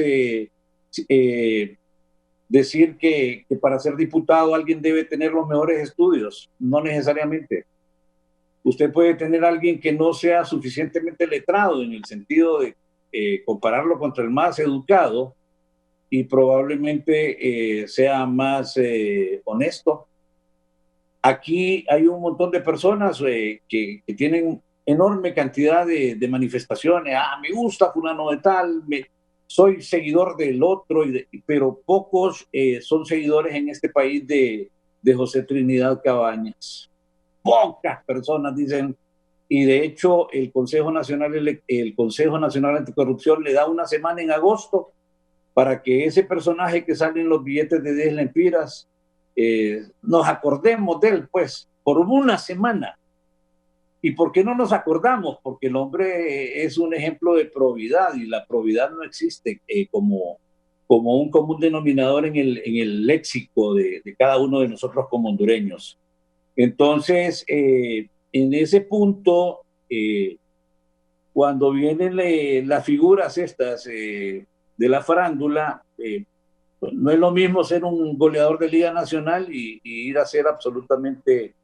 decir que para ser diputado alguien debe tener los mejores estudios, no necesariamente. Usted puede tener a alguien que no sea suficientemente letrado en el sentido de compararlo contra el más educado y probablemente sea más honesto. Aquí hay un montón de personas que tienen enorme cantidad de manifestaciones. Me gusta fulano de tal, soy seguidor del otro, pero pocos son seguidores en este país de José Trinidad Cabañas. Pocas personas dicen, y de hecho el Consejo Nacional Anticorrupción le da una semana en agosto para que ese personaje que sale en los billetes de 10 lempiras nos acordemos de él, pues, por una semana. ¿Y por qué no nos acordamos? Porque el hombre es un ejemplo de probidad y la probidad no existe como un común denominador en el léxico de cada uno de nosotros como hondureños. Entonces, en ese punto, cuando vienen las figuras estas de la farándula, no es lo mismo ser un goleador de Liga Nacional y ir a ser absolutamente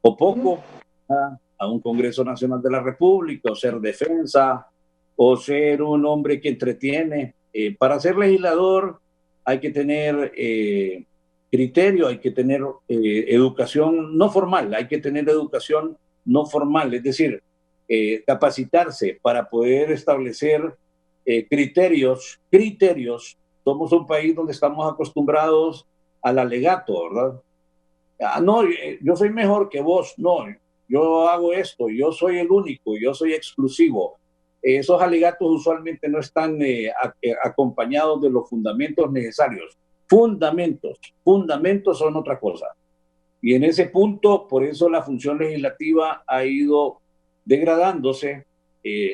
o poco a un Congreso Nacional de la República, o ser defensa, o ser un hombre que entretiene. Para ser legislador hay que tener criterio, hay que tener educación no formal, hay que tener educación no formal, es decir, capacitarse para poder establecer criterios. Somos un país donde estamos acostumbrados al alegato, ¿verdad? No, yo soy mejor que vos, no, yo hago esto, yo soy el único, yo soy exclusivo. Esos alegatos usualmente no están acompañados de los fundamentos necesarios. Fundamentos son otra cosa. Y en ese punto, por eso la función legislativa ha ido degradándose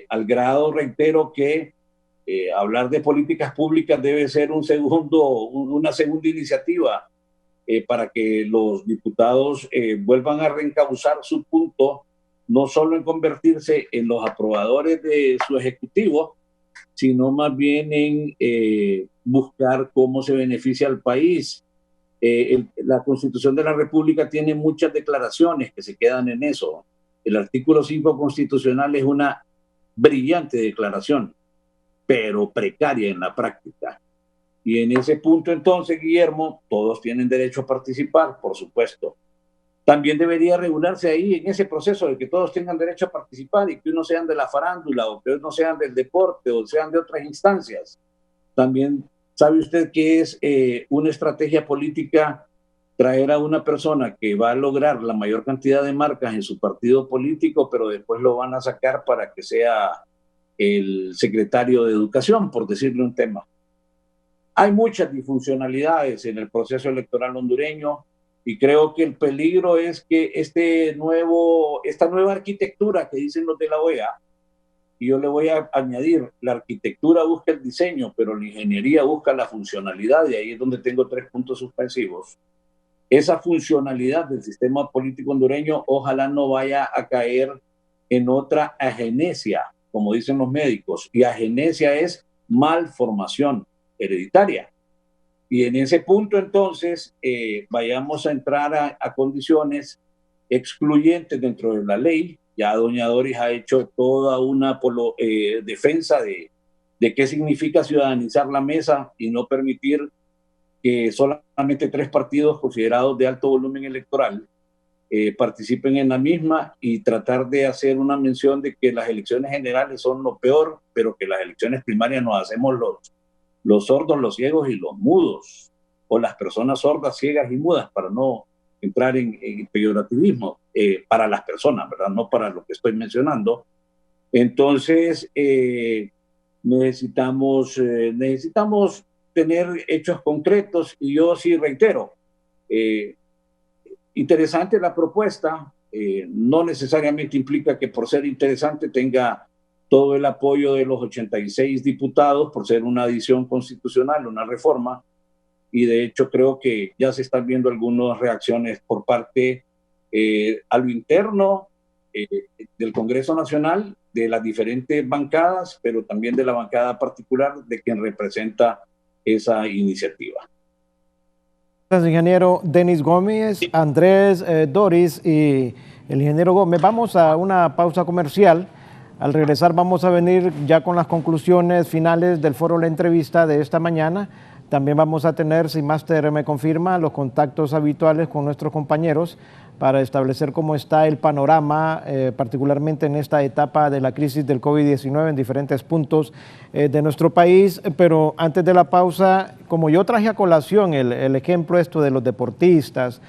al grado, reitero, que hablar de políticas públicas debe ser una segunda iniciativa para que los diputados vuelvan a reencauzar su punto, no solo en convertirse en los aprobadores de su ejecutivo, sino más bien en buscar cómo se beneficia al país. La Constitución de la República tiene muchas declaraciones que se quedan en eso. El artículo 5 constitucional es una brillante declaración, pero precaria en la práctica. Y en ese punto entonces, Guillermo, todos tienen derecho a participar, por supuesto. También debería regularse ahí en ese proceso de que todos tengan derecho a participar y que unos sean de la farándula o que unos sean del deporte o sean de otras instancias. También sabe usted que es una estrategia política traer a una persona que va a lograr la mayor cantidad de marcas en su partido político, pero después lo van a sacar para que sea el secretario de Educación, por decirle un tema. Hay muchas disfuncionalidades en el proceso electoral hondureño y creo que el peligro es que esta nueva arquitectura que dicen los de la OEA, y yo le voy a añadir, la arquitectura busca el diseño, pero la ingeniería busca la funcionalidad, y ahí es donde tengo 3 puntos suspensivos. Esa funcionalidad del sistema político hondureño ojalá no vaya a caer en otra agenesia, como dicen los médicos, y agenesia es malformación hereditaria. Y en ese punto entonces vayamos a entrar a condiciones excluyentes dentro de la ley. Ya doña Doris ha hecho toda una defensa de qué significa ciudadanizar la mesa y no permitir que solamente 3 partidos considerados de alto volumen electoral participen en la misma y tratar de hacer una mención de que las elecciones generales son lo peor, pero que las elecciones primarias nos hacemos los sordos, los ciegos y los mudos, o las personas sordas, ciegas y mudas, para no entrar en peyorativismo, para las personas, ¿verdad? No para lo que estoy mencionando. Entonces, necesitamos tener hechos concretos, y yo sí reitero, interesante la propuesta, no necesariamente implica que por ser interesante tenga todo el apoyo de los 86 diputados por ser una adición constitucional, una reforma, y de hecho creo que ya se están viendo algunas reacciones por parte a lo interno del Congreso Nacional, de las diferentes bancadas, pero también de la bancada particular de quien representa esa iniciativa.
Gracias, ingeniero Denis Gómez, Andrés, Doris y el ingeniero Gómez. Vamos a una pausa comercial. Al regresar vamos a venir ya con las conclusiones finales del foro La Entrevista de esta mañana. También vamos a tener, si Máster me confirma, los contactos habituales con nuestros compañeros para establecer cómo está el panorama, particularmente en esta etapa de la crisis del COVID-19 en diferentes puntos de nuestro país. Pero antes de la pausa, como yo traje a colación el ejemplo esto de los deportistas,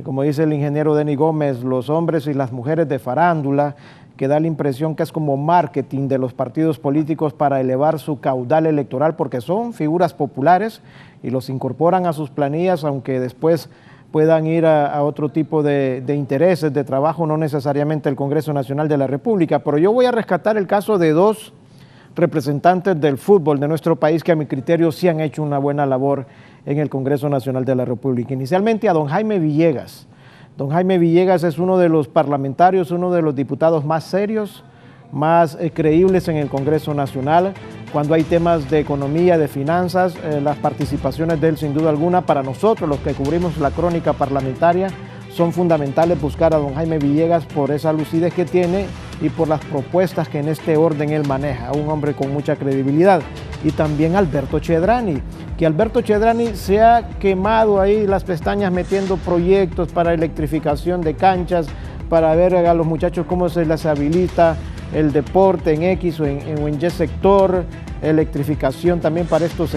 como dice el ingeniero Denis Gómez, los hombres y las mujeres de farándula, que da la impresión que es como marketing de los partidos políticos para elevar su caudal electoral, porque son figuras populares y los incorporan a sus planillas, aunque después puedan ir a otro tipo de intereses, de trabajo, no necesariamente el Congreso Nacional de la República. Pero yo voy a rescatar el caso de dos representantes del fútbol de nuestro país que a mi criterio sí han hecho una buena labor en el Congreso Nacional de la República. Inicialmente a don Jaime Villegas. Don Jaime Villegas es uno de los parlamentarios, uno de los diputados más serios, más creíbles en el Congreso Nacional. Cuando hay temas de economía, de finanzas, las participaciones de él sin duda alguna para nosotros, los que cubrimos la crónica parlamentaria, son fundamentales buscar a don Jaime Villegas por esa lucidez que tiene y por las propuestas que en este orden él maneja, un hombre con mucha credibilidad. Y también Alberto Chedrani, que Alberto Chedrani se ha quemado ahí las pestañas metiendo proyectos para electrificación de canchas, para ver a los muchachos cómo se les habilita el deporte en X o en Y sector, electrificación también para estas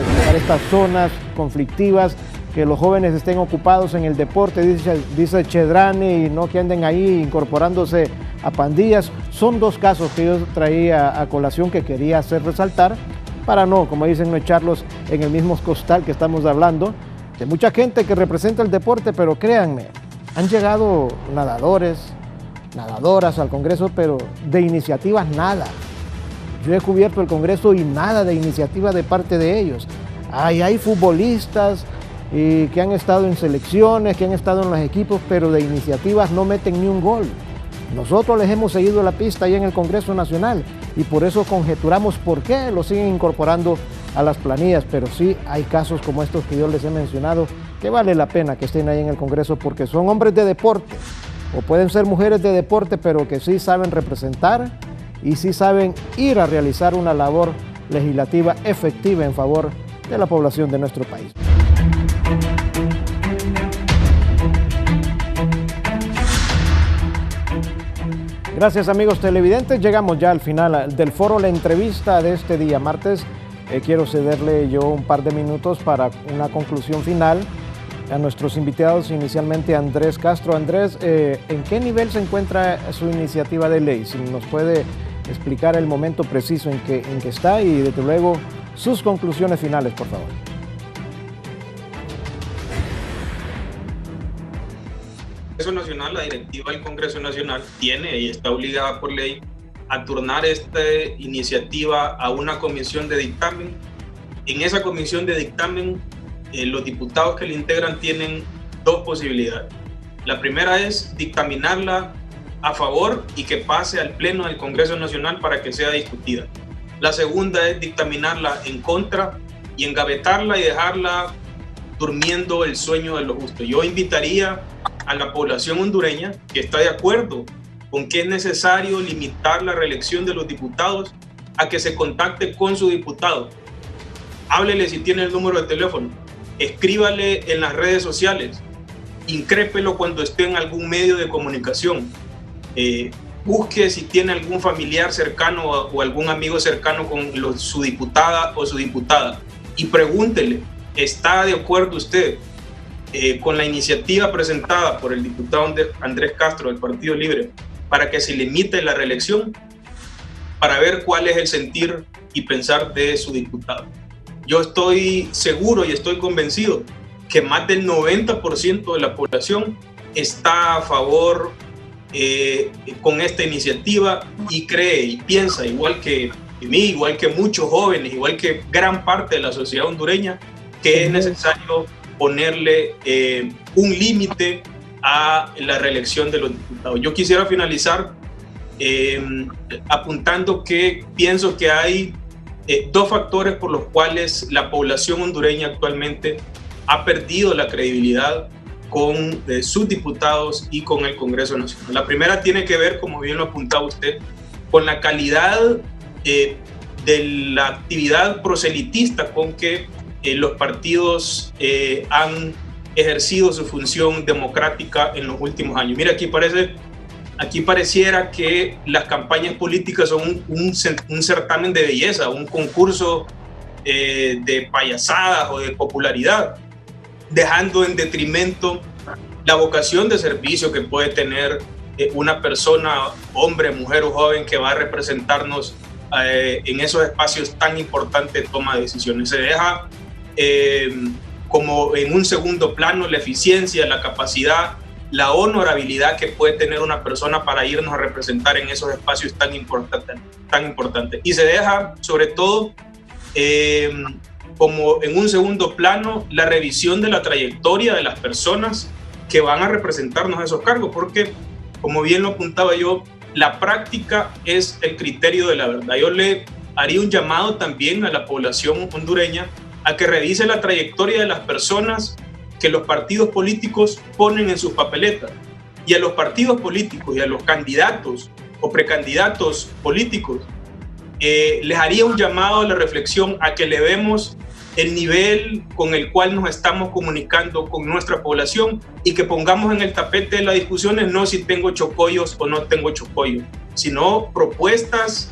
zonas conflictivas, que los jóvenes estén ocupados en el deporte, dice Chedrani, y no que anden ahí incorporándose a pandillas. Son dos casos que yo traía a colación que quería hacer resaltar, para no, como dicen, no echarlos en el mismo costal que estamos hablando, de mucha gente que representa el deporte, pero créanme, han llegado nadadores, nadadoras al Congreso, pero de iniciativas nada. Yo he cubierto el Congreso y nada de iniciativa de parte de ellos. Hay futbolistas que han estado en selecciones, que han estado en los equipos, pero de iniciativas no meten ni un gol. Nosotros les hemos seguido la pista ahí en el Congreso Nacional y por eso conjeturamos por qué lo siguen incorporando a las planillas, pero sí hay casos como estos que yo les he mencionado que vale la pena que estén ahí en el Congreso porque son hombres de deporte o pueden ser mujeres de deporte, pero que sí saben representar y sí saben ir a realizar una labor legislativa efectiva en favor de la población de nuestro país. Gracias, amigos televidentes. Llegamos ya al final del foro La Entrevista de este día martes. Quiero cederle yo un par de minutos para una conclusión final a nuestros invitados, inicialmente Andrés Castro. Andrés, ¿en qué nivel se encuentra su iniciativa de ley? Si nos puede explicar el momento preciso en que está y desde luego sus conclusiones finales, por favor.
Nacional, la directiva del Congreso Nacional tiene y está obligada por ley a turnar esta iniciativa a una comisión de dictamen. En esa comisión de dictamen, los diputados que la integran tienen dos posibilidades. La primera es dictaminarla a favor y que pase al Pleno del Congreso Nacional para que sea discutida. La segunda es dictaminarla en contra y engavetarla y dejarla durmiendo el sueño de los justos. Yo invitaría a la población hondureña que está de acuerdo con que es necesario limitar la reelección de los diputados a que se contacte con su diputado. Háblele si tiene el número de teléfono, escríbale en las redes sociales, incrépelo cuando esté en algún medio de comunicación. Busque si tiene algún familiar cercano o algún amigo cercano con su diputada o su diputada y pregúntele, ¿está de acuerdo usted con la iniciativa presentada por el diputado Andrés Castro del Partido Libre para que se limite la reelección? Para ver cuál es el sentir y pensar de su diputado. Yo estoy seguro y estoy convencido que más del 90% de la población está a favor con esta iniciativa y cree y piensa igual que mí, igual que muchos jóvenes, igual que gran parte de la sociedad hondureña, que es necesario ponerle un límite a la reelección de los diputados. Yo quisiera finalizar apuntando que pienso que hay dos factores por los cuales la población hondureña actualmente ha perdido la credibilidad con sus diputados y con el Congreso Nacional. La primera tiene que ver, como bien lo apuntaba usted, con la calidad de la actividad proselitista con que los partidos han ejercido su función democrática en los últimos años. Mira, aquí pareciera que las campañas políticas son un certamen de belleza, un concurso de payasadas o de popularidad, dejando en detrimento la vocación de servicio que puede tener una persona, hombre, mujer o joven, que va a representarnos en esos espacios tan importantes de toma de decisiones. Se deja como en un segundo plano la eficiencia, la capacidad, la honorabilidad que puede tener una persona para irnos a representar en esos espacios tan importantes. Y se deja, sobre todo, como en un segundo plano, la revisión de la trayectoria de las personas que van a representarnos a esos cargos, porque, como bien lo apuntaba yo, la práctica es el criterio de la verdad. Yo le haría un llamado también a la población hondureña a que revise la trayectoria de las personas que los partidos políticos ponen en sus papeletas, y a los partidos políticos y a los candidatos o precandidatos políticos les haría un llamado a la reflexión, a que le vemos el nivel con el cual nos estamos comunicando con nuestra población y que pongamos en el tapete de las discusiones no si tengo chocollos o no tengo chocollos, sino propuestas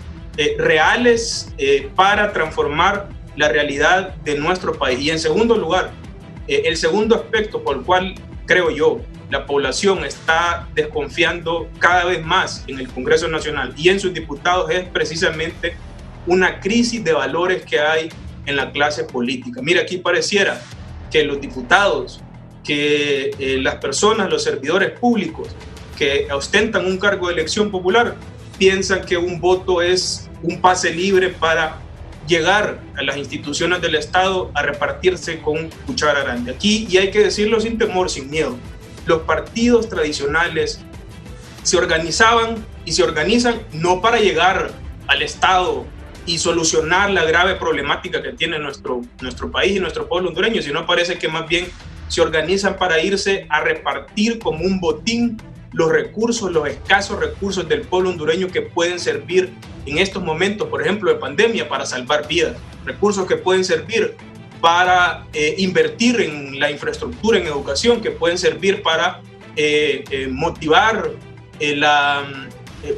reales para transformar la realidad de nuestro país. Y en segundo lugar, el segundo aspecto por el cual creo yo la población está desconfiando cada vez más en el Congreso Nacional y en sus diputados es precisamente una crisis de valores que hay en la clase política. Mira, aquí pareciera que los diputados, que las personas, los servidores públicos que ostentan un cargo de elección popular, piensan que un voto es un pase libre para llegar a las instituciones del Estado a repartirse con cuchara grande. Aquí, y hay que decirlo sin temor, sin miedo, los partidos tradicionales se organizaban y se organizan no para llegar al Estado y solucionar la grave problemática que tiene nuestro país y nuestro pueblo hondureño, sino parece que más bien se organizan para irse a repartir como un botín los recursos, los escasos recursos del pueblo hondureño que pueden servir en estos momentos, por ejemplo, de pandemia, para salvar vidas, recursos que pueden servir para invertir en la infraestructura, en educación, que pueden servir para motivar la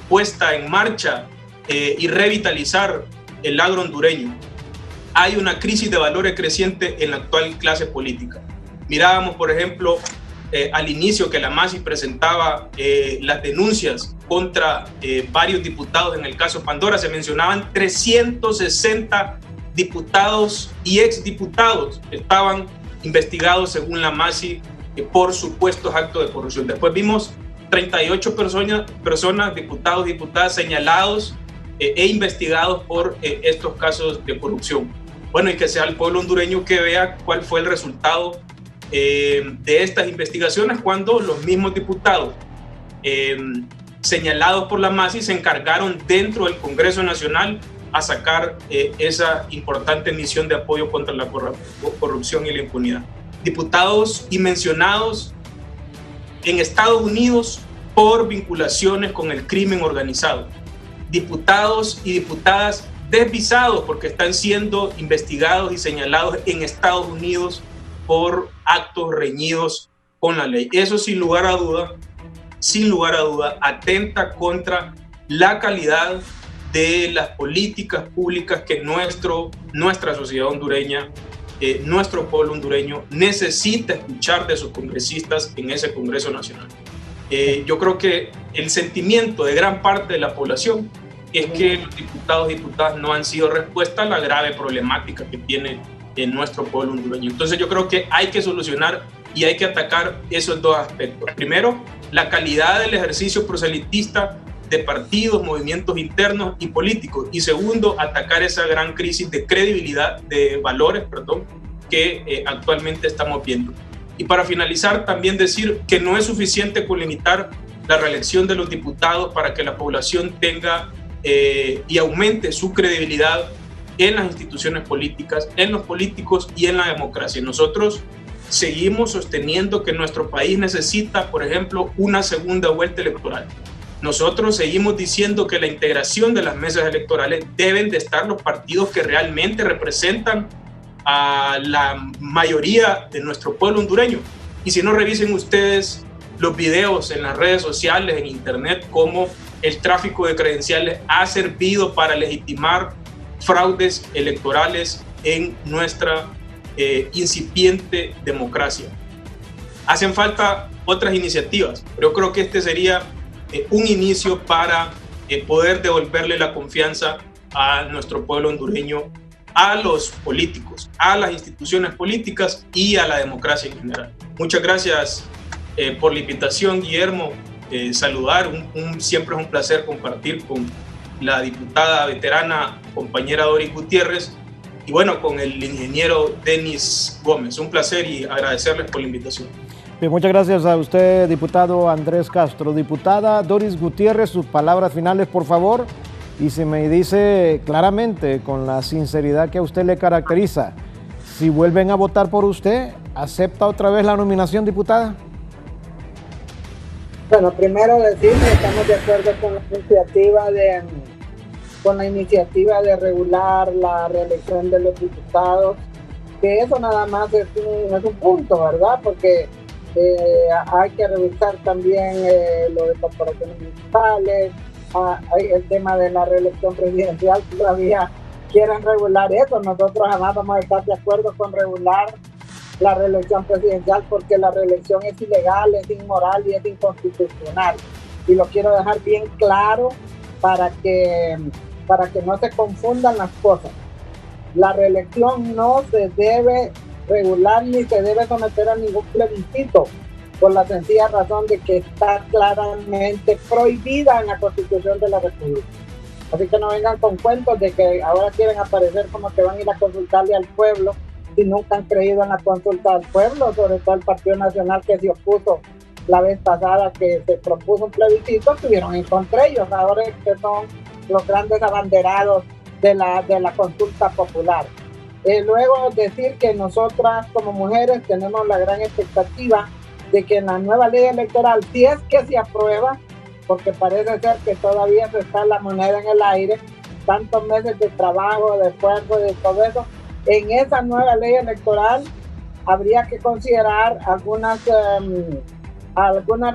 puesta en marcha y revitalizar el agro hondureño. Hay una crisis de valores creciente en la actual clase política. Mirábamos, por ejemplo, al inicio que la MASI presentaba las denuncias contra varios diputados en el caso Pandora. Se mencionaban 360 diputados y exdiputados que estaban investigados según la MASI por supuestos actos de corrupción. Después vimos 38 personas, diputados y diputadas señalados e investigados por estos casos de corrupción. Bueno, y que sea el pueblo hondureño que vea cuál fue el resultado de estas investigaciones cuando los mismos diputados señalados por la MASI se encargaron dentro del Congreso Nacional a sacar esa importante misión de apoyo contra la corrupción y la impunidad. Diputados y mencionados en Estados Unidos por vinculaciones con el crimen organizado. Diputados y diputadas desvisados porque están siendo investigados y señalados en Estados Unidos por actos reñidos con la ley. Eso sin lugar a duda, atenta contra la calidad de las políticas públicas que nuestra sociedad hondureña, nuestro pueblo hondureño necesita escuchar de sus congresistas en ese Congreso Nacional. Yo creo que el sentimiento de gran parte de la población es que los diputados y diputadas no han sido respuesta a la grave problemática que tiene nuestro pueblo hondureño. Entonces yo creo que hay que solucionar y hay que atacar esos dos aspectos. Primero, la calidad del ejercicio proselitista de partidos, movimientos internos y políticos. Y segundo, atacar esa gran crisis de credibilidad, de valores, que actualmente estamos viendo. Y para finalizar, también decir que no es suficiente con limitar la reelección de los diputados para que la población tenga y aumente su credibilidad en las instituciones políticas, en los políticos y en la democracia. Nosotros seguimos sosteniendo que nuestro país necesita, por ejemplo, una segunda vuelta electoral. Nosotros seguimos diciendo que la integración de las mesas electorales deben de estar los partidos que realmente representan a la mayoría de nuestro pueblo hondureño. Y si no, revisen ustedes los videos en las redes sociales, en internet, cómo el tráfico de credenciales ha servido para legitimar fraudes electorales en nuestra incipiente democracia. Hacen falta otras iniciativas, pero yo creo que este sería un inicio para poder devolverle la confianza a nuestro pueblo hondureño, a los políticos, a las instituciones políticas y a la democracia en general. Muchas gracias por la invitación, Guillermo. Saludar, siempre es un placer compartir con la diputada veterana, compañera Doris Gutiérrez, y bueno, con el ingeniero Denis Gómez. Un placer y agradecerles por la invitación.
Bien, muchas gracias a usted, diputado Andrés Castro. Diputada Doris Gutiérrez, sus palabras finales, por favor. Y se me dice claramente, con la sinceridad que a usted le caracteriza, si vuelven a votar por usted, ¿acepta otra vez la nominación, diputada?
Bueno, primero decir que estamos de acuerdo con la iniciativa de regular la reelección de los diputados, que eso nada más es un punto, ¿verdad? Porque hay que revisar también lo de corporaciones municipales, hay el tema de la reelección presidencial, todavía quieren regular eso. Nosotros jamás vamos a estar de acuerdo con regular la reelección presidencial, porque la reelección es ilegal, es inmoral y es inconstitucional. Y lo quiero dejar bien claro para que no se confundan las cosas. La reelección no se debe regular ni se debe someter a ningún plebiscito, por la sencilla razón de que está claramente prohibida en la Constitución de la República. Así que no vengan con cuentos de que ahora quieren aparecer como que van a ir a consultarle al pueblo, si nunca han creído en la consulta del pueblo, sobre todo el Partido Nacional, que se opuso la vez pasada que se propuso un plebiscito, estuvieron en contra ellos, ahora que son los grandes abanderados de la consulta popular. Luego decir que nosotras como mujeres tenemos la gran expectativa de que en la nueva ley electoral, si es que se aprueba, porque parece ser que todavía se está la moneda en el aire, tantos meses de trabajo, de esfuerzo, de todo eso, en esa nueva ley electoral habría que considerar algunas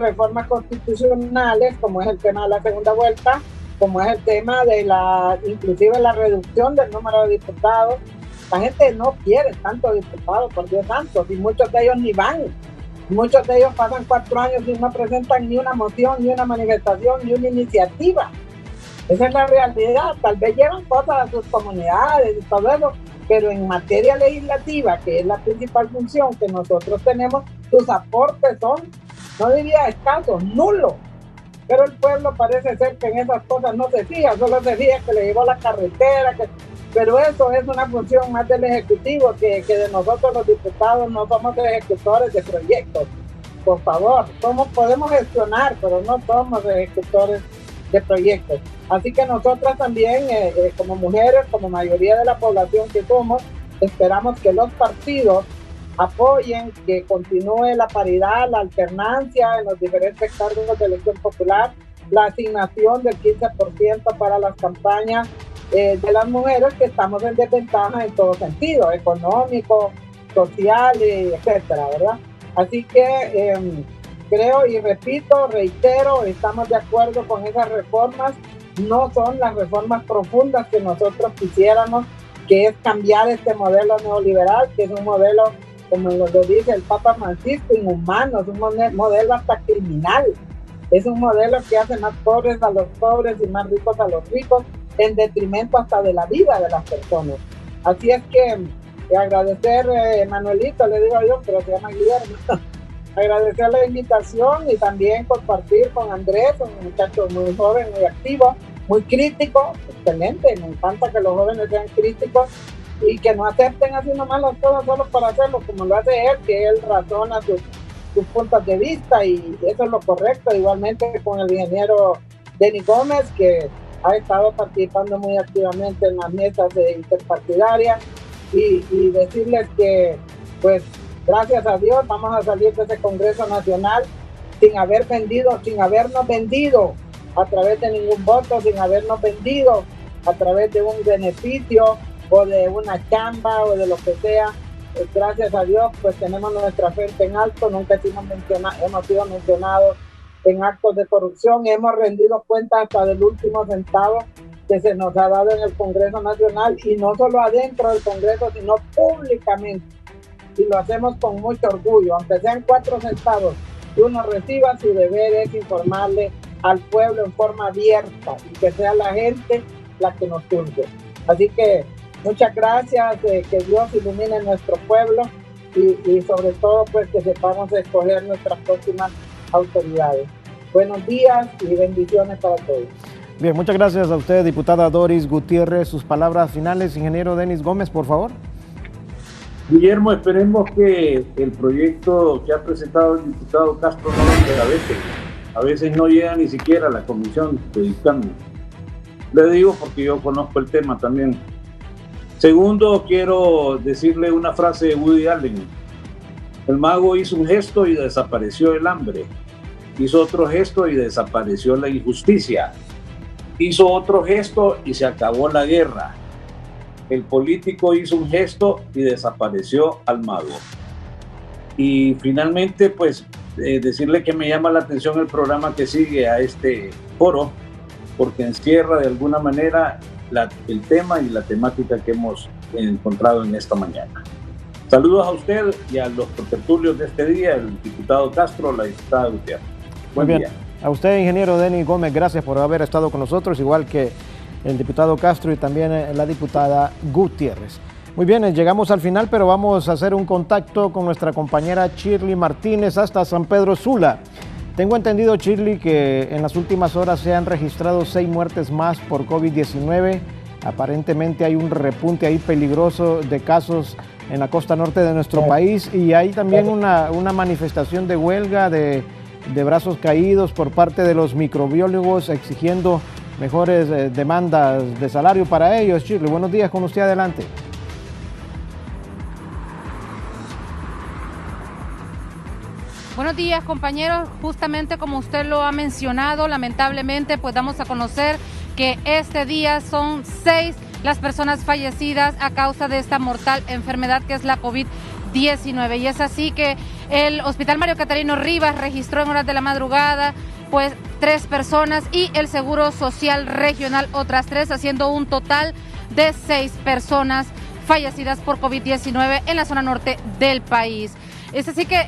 reformas constitucionales, como es el tema de la segunda vuelta, como es el tema de inclusive la reducción del número de diputados. La gente no quiere tantos diputados, por Dios santo, y muchos de ellos ni van. Muchos de ellos pasan 4 años y no presentan ni una moción, ni una manifestación, ni una iniciativa. Esa es la realidad. Tal vez llevan cosas a sus comunidades y todo eso, pero en materia legislativa, que es la principal función que nosotros tenemos, sus aportes son, no diría escasos, nulos. Pero el pueblo parece ser que en esas cosas no se fija, solo se fija que le llegó la carretera, pero eso es una función más del Ejecutivo, que de nosotros los diputados no somos ejecutores de proyectos. Por favor, podemos gestionar, pero no somos ejecutores de proyectos. Así que nosotras también, como mujeres, como mayoría de la población que somos, esperamos que los partidos apoyen que continúe la paridad, la alternancia en los diferentes cargos de elección popular, la asignación del 15% para las campañas de las mujeres, que estamos en desventaja en todo sentido, económico, social, etcétera, ¿verdad? Así que creo y repito, reitero, estamos de acuerdo con esas reformas. No son las reformas profundas que nosotros quisiéramos, que es cambiar este modelo neoliberal, que es un modelo, como lo dice el Papa Francisco, inhumano, es un modelo hasta criminal. Es un modelo que hace más pobres a los pobres y más ricos a los ricos, en detrimento hasta de la vida de las personas. Así es que agradecer, Manuelito, le digo yo, pero se llama Guillermo, agradecer la invitación y también compartir con Andrés, un muchacho muy joven, muy activo, muy crítico, excelente, me encanta que los jóvenes sean críticos y que no acepten así nomás las cosas solo para hacerlo, como lo hace él, que él razona sus puntos de vista y eso es lo correcto. Igualmente con el ingeniero Denis Gómez, que ha estado participando muy activamente en las mesas interpartidarias y decirles que pues gracias a Dios vamos a salir de ese Congreso Nacional sin habernos vendido a través de ningún voto, sin habernos vendido a través de un beneficio o de una chamba o de lo que sea. Gracias a Dios pues tenemos nuestra frente en alto, nunca hemos sido mencionados en actos de corrupción, hemos rendido cuentas hasta del último centavo que se nos ha dado en el Congreso Nacional, y no solo adentro del Congreso, sino públicamente, y lo hacemos con mucho orgullo, aunque sean 4 centavos que uno reciba, su deber es informarle al pueblo en forma abierta y que sea la gente la que nos juzgue. Así que muchas gracias, que Dios ilumine nuestro pueblo y sobre todo pues que sepamos escoger nuestras próximas autoridades. Buenos días y bendiciones para todos.
Bien, muchas gracias a usted, diputada Doris Gutiérrez. Sus palabras finales, ingeniero Denis Gómez, por favor.
Guillermo, esperemos que el proyecto que ha presentado el diputado Castro no venga a veces no llega ni siquiera a la comisión de dictamen. Le digo porque yo conozco el tema también. Segundo, quiero decirle una frase de Woody Allen. El mago hizo un gesto y desapareció el hambre. Hizo otro gesto y desapareció la injusticia. Hizo otro gesto y se acabó la guerra. El político hizo un gesto y desapareció al mago. Y finalmente, pues, decirle que me llama la atención el programa que sigue a este foro, porque encierra de alguna manera el tema y la temática que hemos encontrado en esta mañana. Saludos a usted y a los protertulios de este día, el diputado Castro, la diputada Gutiérrez. Buen día.
A usted, ingeniero Denis Gómez, gracias por haber estado con nosotros, igual que el diputado Castro y también la diputada Gutiérrez. Muy bien, llegamos al final, pero vamos a hacer un contacto con nuestra compañera Shirley Martínez hasta San Pedro Sula. Tengo entendido, Shirley, que en las últimas horas se han registrado 6 muertes más por COVID-19. Aparentemente hay un repunte ahí peligroso de casos en la costa norte de nuestro país, y hay también una manifestación de huelga de brazos caídos por parte de los microbiólogos exigiendo mejores demandas de salario para ellos. Shirley, buenos días, con usted, adelante.
Buenos días, compañeros. Justamente como usted lo ha mencionado, lamentablemente pues damos a conocer que este día son 6 las personas fallecidas a causa de esta mortal enfermedad que es la COVID-19. Y es así que el Hospital Mario Catarino Rivas registró en horas de la madrugada pues 3 personas y el Seguro Social Regional otras 3, haciendo un total de 6 personas fallecidas por COVID-19 en la zona norte del país. Es así que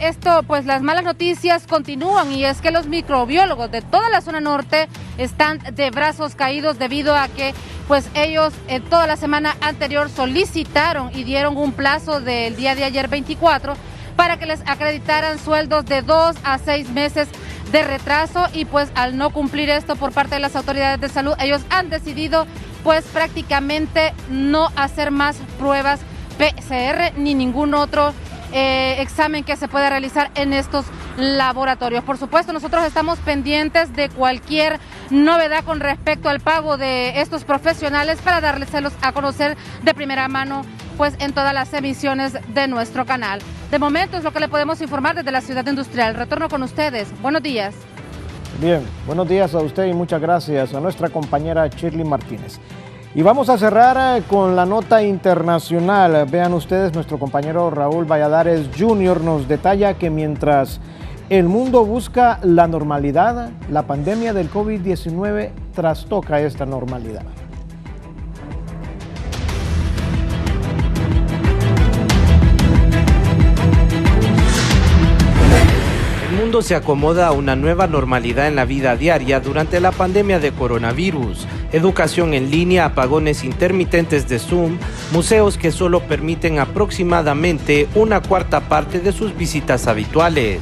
pues las malas noticias continúan, y es que los microbiólogos de toda la zona norte están de brazos caídos debido a que pues ellos en toda la semana anterior solicitaron y dieron un plazo del día de ayer 24 para que les acreditaran sueldos de 2 a 6 meses de retraso, y pues al no cumplir esto por parte de las autoridades de salud, ellos han decidido pues prácticamente no hacer más pruebas PCR ni ningún otro examen que se pueda realizar en estos laboratorios. Por supuesto, nosotros estamos pendientes de cualquier novedad con respecto al pago de estos profesionales para dárselos a conocer de primera mano pues en todas las emisiones de nuestro canal. De momento es lo que le podemos informar desde la ciudad industrial. Retorno con ustedes. Buenos días.
Bien, buenos días a usted y muchas gracias a nuestra compañera Shirley Martínez. Y vamos a cerrar con la nota internacional. Vean ustedes, nuestro compañero Raúl Valladares Jr. nos detalla que mientras el mundo busca la normalidad, la pandemia del COVID-19 trastoca esta normalidad.
El mundo se acomoda a una nueva normalidad en la vida diaria durante la pandemia de coronavirus. Educación en línea, apagones intermitentes de Zoom, museos que solo permiten aproximadamente una cuarta parte de sus visitas habituales.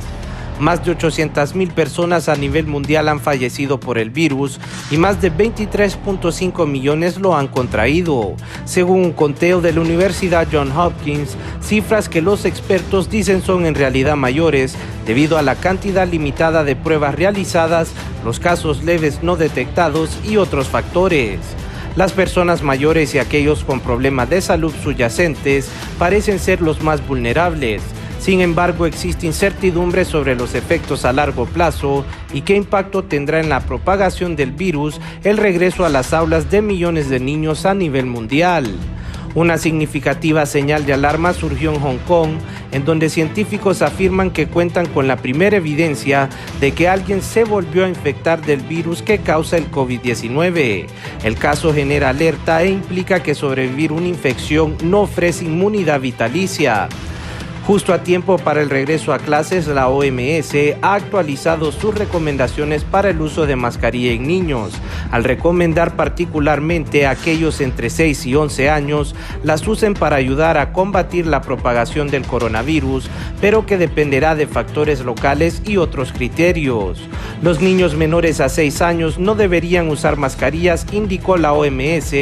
Más de 800,000 personas a nivel mundial han fallecido por el virus y más de 23.5 millones lo han contraído, según un conteo de la Universidad Johns Hopkins, cifras que los expertos dicen son en realidad mayores debido a la cantidad limitada de pruebas realizadas, los casos leves no detectados y otros factores. Las personas mayores y aquellos con problemas de salud subyacentes parecen ser los más vulnerables. Sin embargo, existe incertidumbre sobre los efectos a largo plazo y qué impacto tendrá en la propagación del virus el regreso a las aulas de millones de niños a nivel mundial. Una significativa señal de alarma surgió en Hong Kong, en donde científicos afirman que cuentan con la primera evidencia de que alguien se volvió a infectar del virus que causa el COVID-19. El caso genera alerta e implica que sobrevivir una infección no ofrece inmunidad vitalicia. Justo a tiempo para el regreso a clases, la OMS ha actualizado sus recomendaciones para el uso de mascarilla en niños, al recomendar particularmente a aquellos entre 6 y 11 años las usen para ayudar a combatir la propagación del coronavirus, pero que dependerá de factores locales y otros criterios. Los niños menores a 6 años no deberían usar mascarillas, indicó la OMS,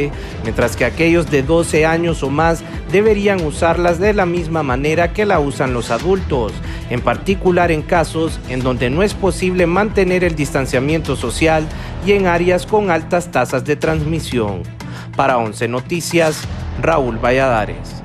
mientras que aquellos de 12 años o más deberían usarlas de la misma manera que la usan los adultos, en particular en casos en donde no es posible mantener el distanciamiento social y en áreas con altas tasas de transmisión. Para 11 Noticias, Raúl Valladares.